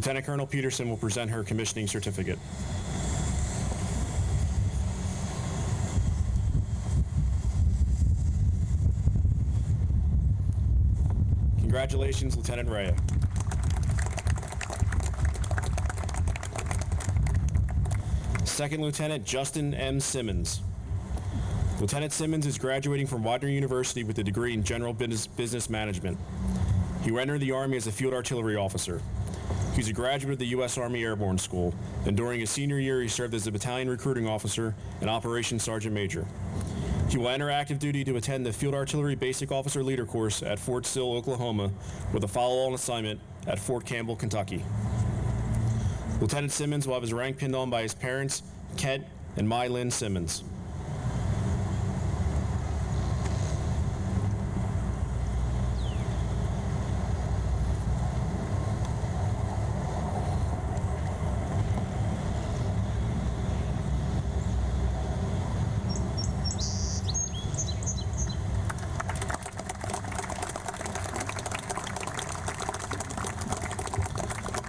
Lieutenant Colonel Peterson will present her commissioning certificate. Congratulations, Lieutenant Rhea. Second Lieutenant Justin M. Simmons. Lieutenant Simmons is graduating from Widener University with a degree in General Business Management. He will enter the Army as a Field Artillery Officer. He's a graduate of the U.S. Army Airborne School, and during his senior year, he served as a Battalion Recruiting Officer and Operations Sergeant Major. He will enter active duty to attend the Field Artillery Basic Officer Leader Course at Fort Sill, Oklahoma, with a follow-on assignment at Fort Campbell, Kentucky. Lieutenant Simmons will have his rank pinned on by his parents, Ket and Mai Lynn Simmons.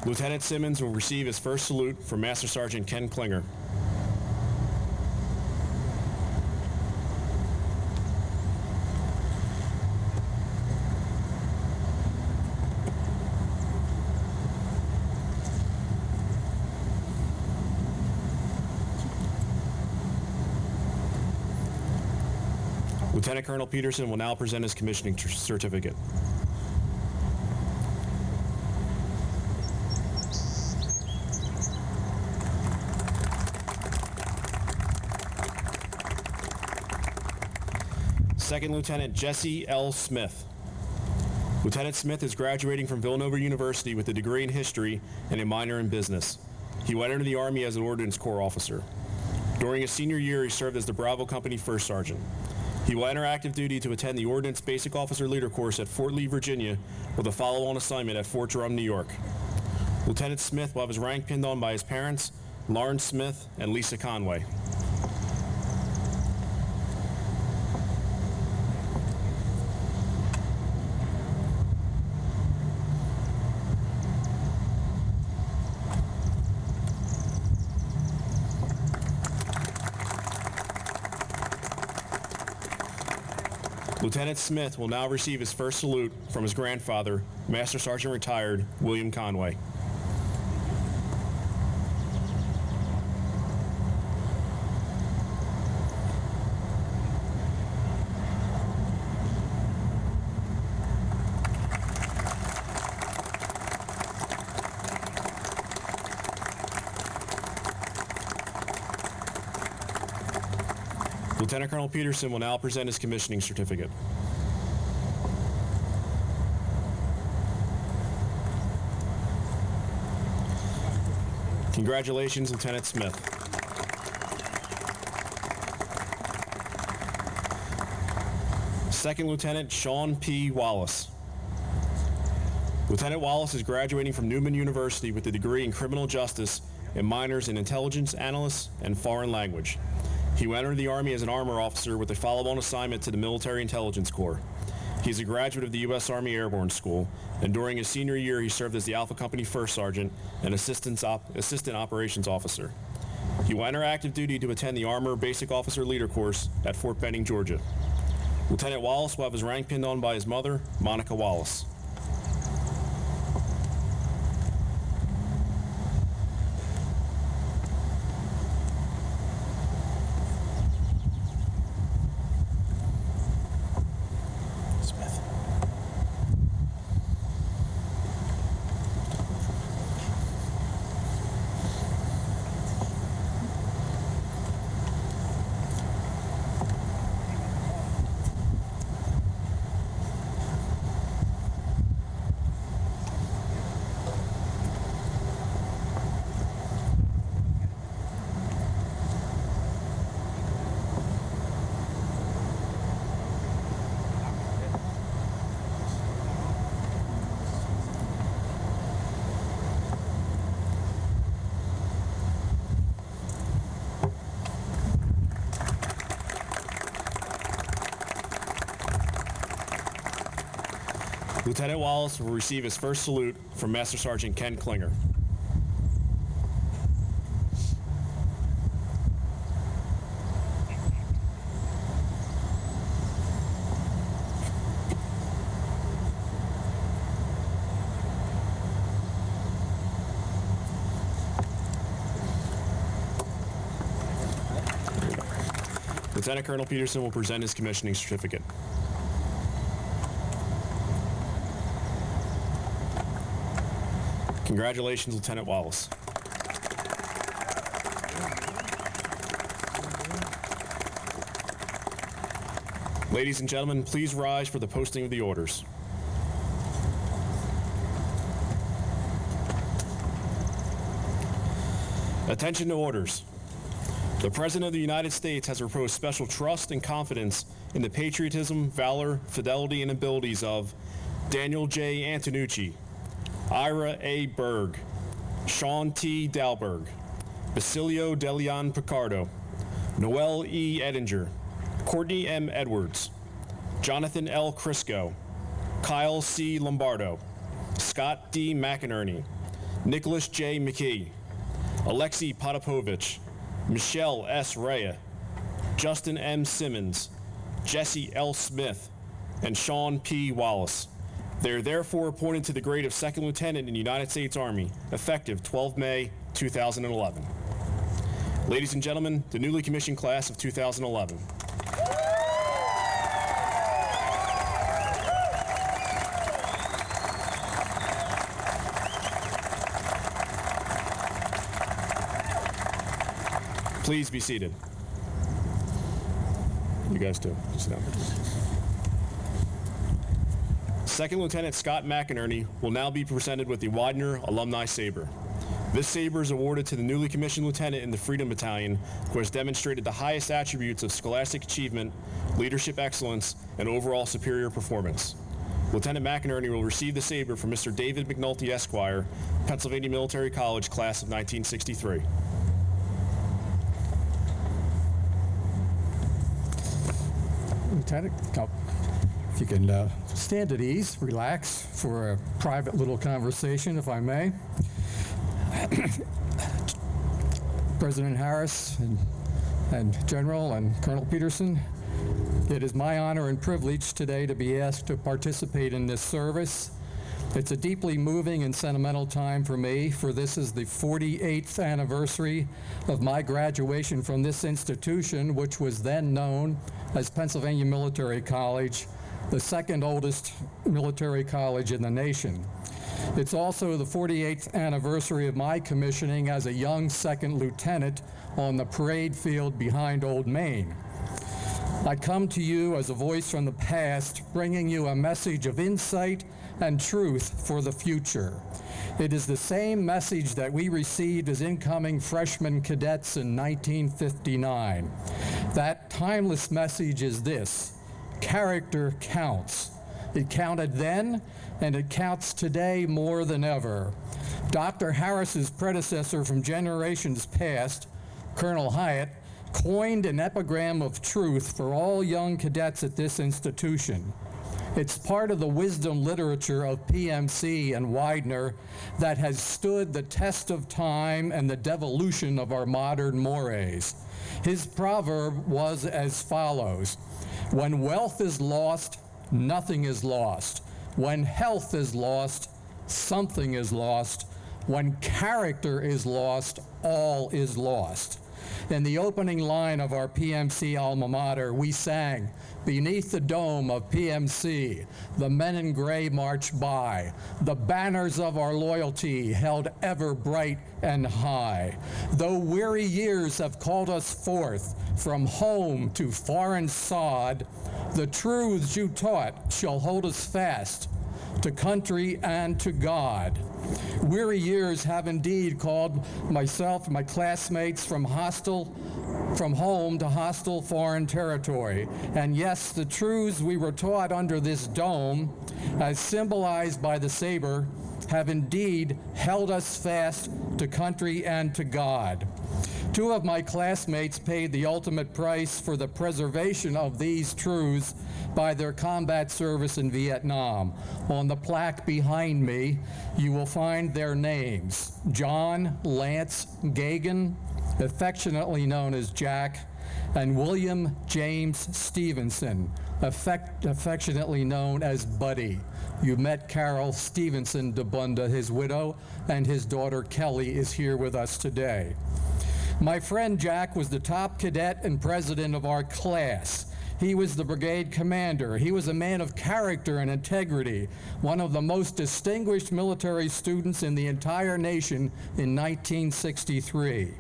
Lieutenant Simmons will receive his first salute from Master Sergeant Ken Klinger. Lieutenant Colonel Peterson will now present his commissioning certificate. Second Lieutenant Jesse L. Smith. Lieutenant Smith is graduating from Villanova University with a degree in history and a minor in business. He went into the Army as an Ordnance Corps officer. During his senior year, he served as the Bravo Company First Sergeant. He will enter active duty to attend the Ordnance Basic Officer Leader Course at Fort Lee, Virginia, with a follow-on assignment at Fort Drum, New York. Lieutenant Smith will have his rank pinned on by his parents, Lawrence Smith and Lisa Conway. Lieutenant Smith will now receive his first salute from his grandfather, Master Sergeant Retired William Conway. Lieutenant Colonel Peterson will now present his commissioning certificate. Congratulations, Lieutenant Smith. Second Lieutenant Sean P. Wallace. Lieutenant Wallace is graduating from Newman University with a degree in criminal justice and minors in intelligence analysis and foreign language. He will enter the Army as an armor officer with a follow-on assignment to the Military Intelligence Corps. He is a graduate of the U.S. Army Airborne School, and during his senior year, he served as the Alpha Company First Sergeant and Assistant Operations Officer. He will enter active duty to attend the Armor Basic Officer Leader Course at Fort Benning, Georgia. Lieutenant Wallace will have his rank pinned on by his mother, Monica Wallace. Lieutenant Wallace will receive his first salute from Master Sergeant Ken Klinger. Lieutenant Colonel Peterson will present his commissioning certificate. Congratulations, Lieutenant Wallace. Ladies and gentlemen, please rise for the posting of the orders. Attention to orders. The President of the United States has reposed special trust and confidence in the patriotism, valor, fidelity, and abilities of Daniel J. Antonucci, Ira A. Berg, Sean T. Dalberg, Basilio Deleon Picardo, Noel E. Edinger, Courtney M. Edwards, Jonathan L. Crisco, Kyle C. Lombardo, Scott D. McInerney, Nicholas J. McKee, Alexei Potapovich, Michelle S. Rea, Justin M. Simmons, Jesse L. Smith, and Sean P. Wallace. They are therefore appointed to the grade of Second Lieutenant in the United States Army, effective 12 May 2011. Ladies and gentlemen, the newly commissioned class of 2011. Please be seated. You guys too. Just sit down. Second Lieutenant Scott McInerney will now be presented with the Widener Alumni Saber. This saber is awarded to the newly commissioned lieutenant in the Freedom Battalion who has demonstrated the highest attributes of scholastic achievement, leadership excellence, and overall superior performance. Lieutenant McInerney will receive the saber from Mr. David McNulty, Esquire, Pennsylvania Military College, class of 1963. Lieutenant, if you can stand at ease, relax for a private little conversation, if I may. President Harris and General and Colonel Peterson, it is my honor and privilege today to be asked to participate in this service. It's a deeply moving and sentimental time for me, for this is the 48th anniversary of my graduation from this institution, which was then known as Pennsylvania Military College, the second oldest military college in the nation. It's also the 48th anniversary of my commissioning as a young second lieutenant on the parade field behind Old Main. I come to you as a voice from the past, bringing you a message of insight and truth for the future. It is the same message that we received as incoming freshman cadets in 1959. That timeless message is this: character counts. It counted then, and it counts today more than ever. Dr. Harris's predecessor from generations past, Colonel Hyatt, coined an epigram of truth for all young cadets at this institution. It's part of the wisdom literature of PMC and Widener that has stood the test of time and the devolution of our modern mores. His proverb was as follows: when wealth is lost, nothing is lost. When health is lost, something is lost. When character is lost, all is lost. In the opening line of our PMC alma mater, we sang, "Beneath the dome of PMC, the men in gray march by, the banners of our loyalty held ever bright and high. Though weary years have called us forth from home to foreign sod, the truths you taught shall hold us fast to country and to God." Weary years have indeed called myself and my classmates from home to hostile foreign territory. And yes, the truths we were taught under this dome, as symbolized by the saber, have indeed held us fast to country and to God. Two of my classmates paid the ultimate price for the preservation of these truths by their combat service in Vietnam. On the plaque behind me, you will find their names: John Lance Gagan, affectionately known as Jack, and William James Stevenson, affectionately known as Buddy. You met Carol Stevenson de Bunda, his widow, and his daughter Kelly is here with us today. My friend Jack was the top cadet and president of our class. He was the brigade commander. He was a man of character and integrity, one of the most distinguished military students in the entire nation in 1963.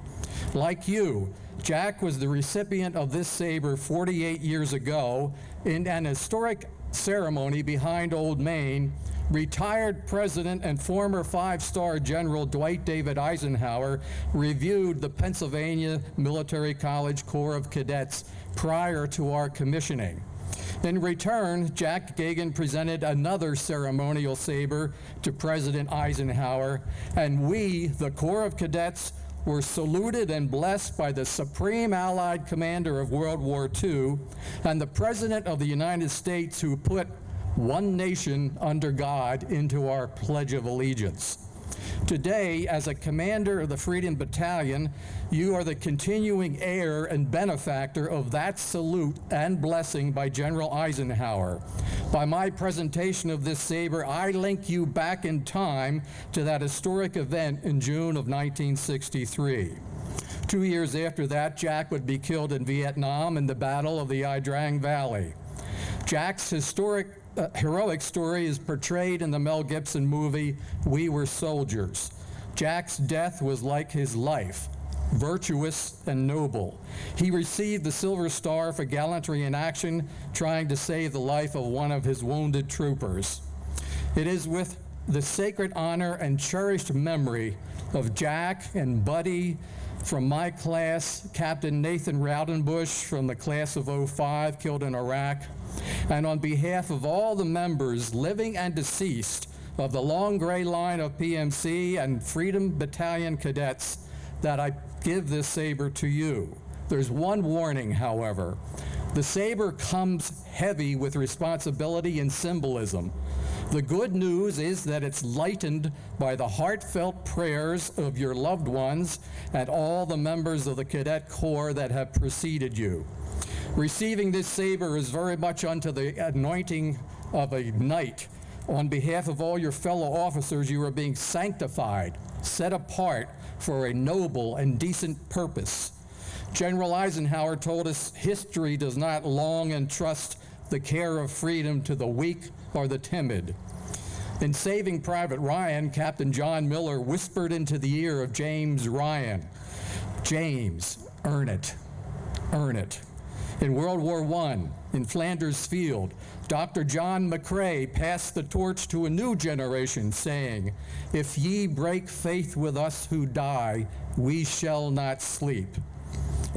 Like you, Jack was the recipient of this saber 48 years ago in an historic ceremony behind Old Main. Retired President and former five-star General Dwight David Eisenhower reviewed the Pennsylvania Military College Corps of Cadets prior to our commissioning. In return, Jack Gagan presented another ceremonial saber to President Eisenhower, and we, the Corps of Cadets, were saluted and blessed by the Supreme Allied Commander of World War II and the President of the United States, who put one nation under God into our Pledge of Allegiance. Today, as a commander of the Freedom Battalion, you are the continuing heir and benefactor of that salute and blessing by General Eisenhower. By my presentation of this saber, I link you back in time to that historic event in June of 1963. 2 years after that, Jack would be killed in Vietnam in the Battle of the Ia Drang Valley. Jack's heroic story is portrayed in the Mel Gibson movie, We Were Soldiers. Jack's death was like his life, virtuous and noble. He received the Silver Star for gallantry in action, trying to save the life of one of his wounded troopers. It is with the sacred honor and cherished memory of Jack and Buddy from my class, Captain Nathan Raudenbush from the class of '05, killed in Iraq, and on behalf of all the members, living and deceased, of the long gray line of PMC and Freedom Battalion cadets, that I give this saber to you. There's one warning, however. The saber comes heavy with responsibility and symbolism. The good news is that it's lightened by the heartfelt prayers of your loved ones and all the members of the Cadet Corps that have preceded you. Receiving this saber is very much unto the anointing of a knight. On behalf of all your fellow officers, you are being sanctified, set apart for a noble and decent purpose. General Eisenhower told us history does not long entrust the care of freedom to the weak or the timid. In Saving Private Ryan, Captain John Miller whispered into the ear of James Ryan, "James, earn it, earn it." In World War I, in Flanders Field, Dr. John McCrae passed the torch to a new generation, saying, "If ye break faith with us who die, we shall not sleep."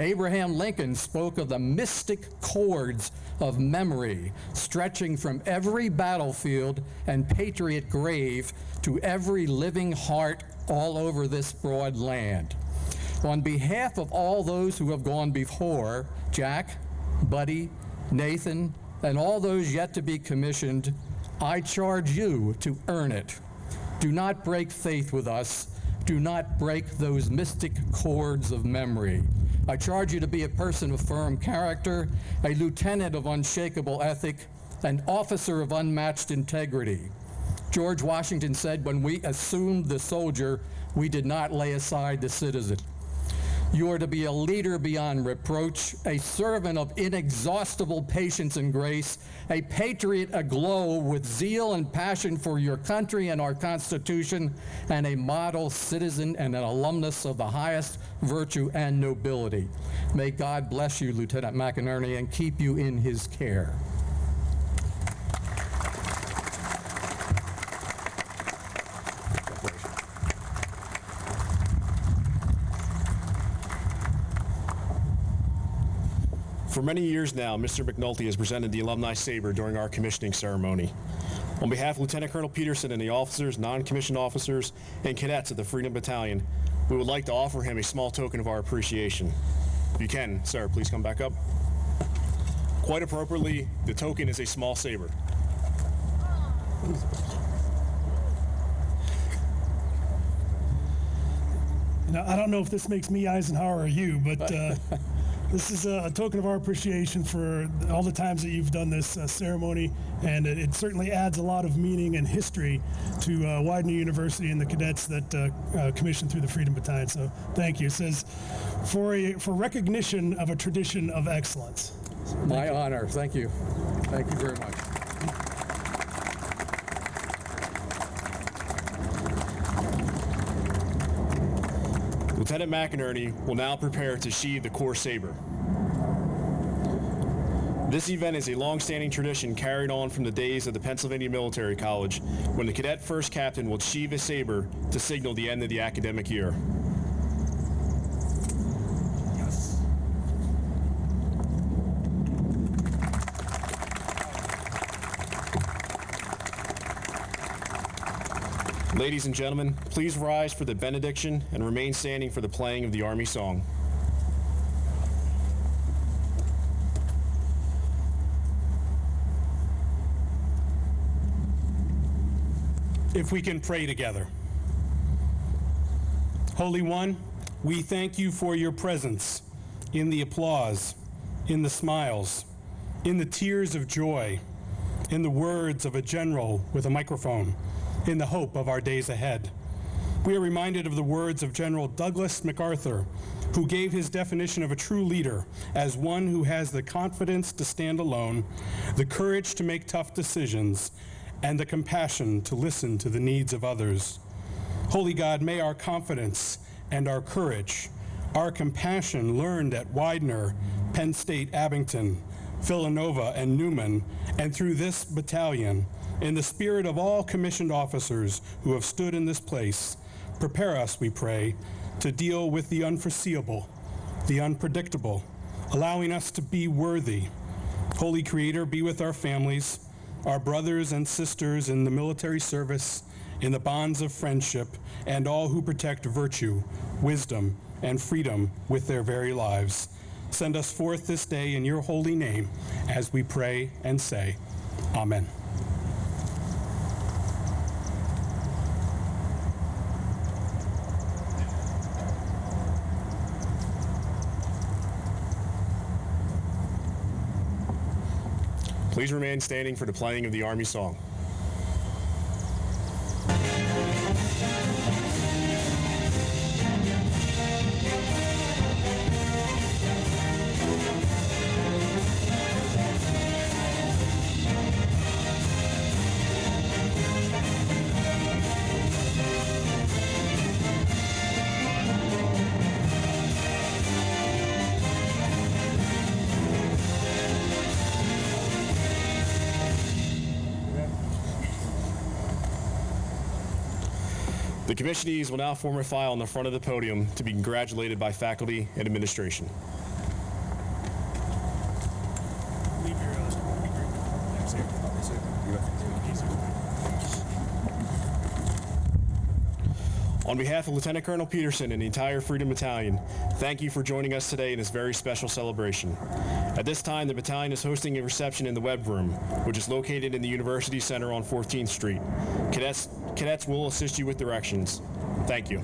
Abraham Lincoln spoke of the mystic cords of memory stretching from every battlefield and patriot grave to every living heart all over this broad land. On behalf of all those who have gone before, Jack, Buddy, Nathan, and all those yet to be commissioned, I charge you to earn it. Do not break faith with us. Do not break those mystic cords of memory. I charge you to be a person of firm character, a lieutenant of unshakable ethic, an officer of unmatched integrity. George Washington said, when we assumed the soldier, we did not lay aside the citizen. You are to be a leader beyond reproach, a servant of inexhaustible patience and grace, a patriot aglow with zeal and passion for your country and our Constitution, and a model citizen and an alumnus of the highest virtue and nobility. May God bless you, Lieutenant McInerney, and keep you in his care. For many years now, Mr. McNulty has presented the Alumni Saber during our commissioning ceremony. On behalf of Lieutenant Colonel Peterson and the officers, non-commissioned officers, and cadets of the Freedom Battalion, we would like to offer him a small token of our appreciation. If you can, sir, please come back up. Quite appropriately, the token is a small saber. Now, I don't know if this makes me Eisenhower or you, but This is a token of our appreciation for all the times that you've done this ceremony, and it certainly adds a lot of meaning and history to Widener University and the cadets that commissioned through the Freedom Battalion. So thank you. It says, for recognition of a tradition of excellence. My honor. Thank you. Thank you very much. Lieutenant McInerney will now prepare to sheathe the Corps Saber. This event is a long-standing tradition carried on from the days of the Pennsylvania Military College, when the cadet first captain will sheathe his saber to signal the end of the academic year. Ladies and gentlemen, please rise for the benediction and remain standing for the playing of the Army song. If we can pray together. Holy One, we thank you for your presence in the applause, in the smiles, in the tears of joy, in the words of a general with a microphone, in the hope of our days ahead. We are reminded of the words of General Douglas MacArthur, who gave his definition of a true leader as one who has the confidence to stand alone, the courage to make tough decisions, and the compassion to listen to the needs of others. Holy God, may our confidence and our courage, our compassion learned at Widener, Penn State, Abington, Villanova, and Newman, and through this battalion, in the spirit of all commissioned officers who have stood in this place, prepare us, we pray, to deal with the unforeseeable, the unpredictable, allowing us to be worthy. Holy Creator, be with our families, our brothers and sisters in the military service, in the bonds of friendship, and all who protect virtue, wisdom, and freedom with their very lives. Send us forth this day in your holy name as we pray and say, Amen. Please remain standing for the playing of the Army song. The commissionees will now form a file on the front of the podium to be congratulated by faculty and administration. On behalf of Lieutenant Colonel Peterson and the entire Freedom Battalion, thank you for joining us today in this very special celebration. At this time, the battalion is hosting a reception in the Webb Room, which is located in the University Center on 14th Street. Cadets will assist you with directions. Thank you.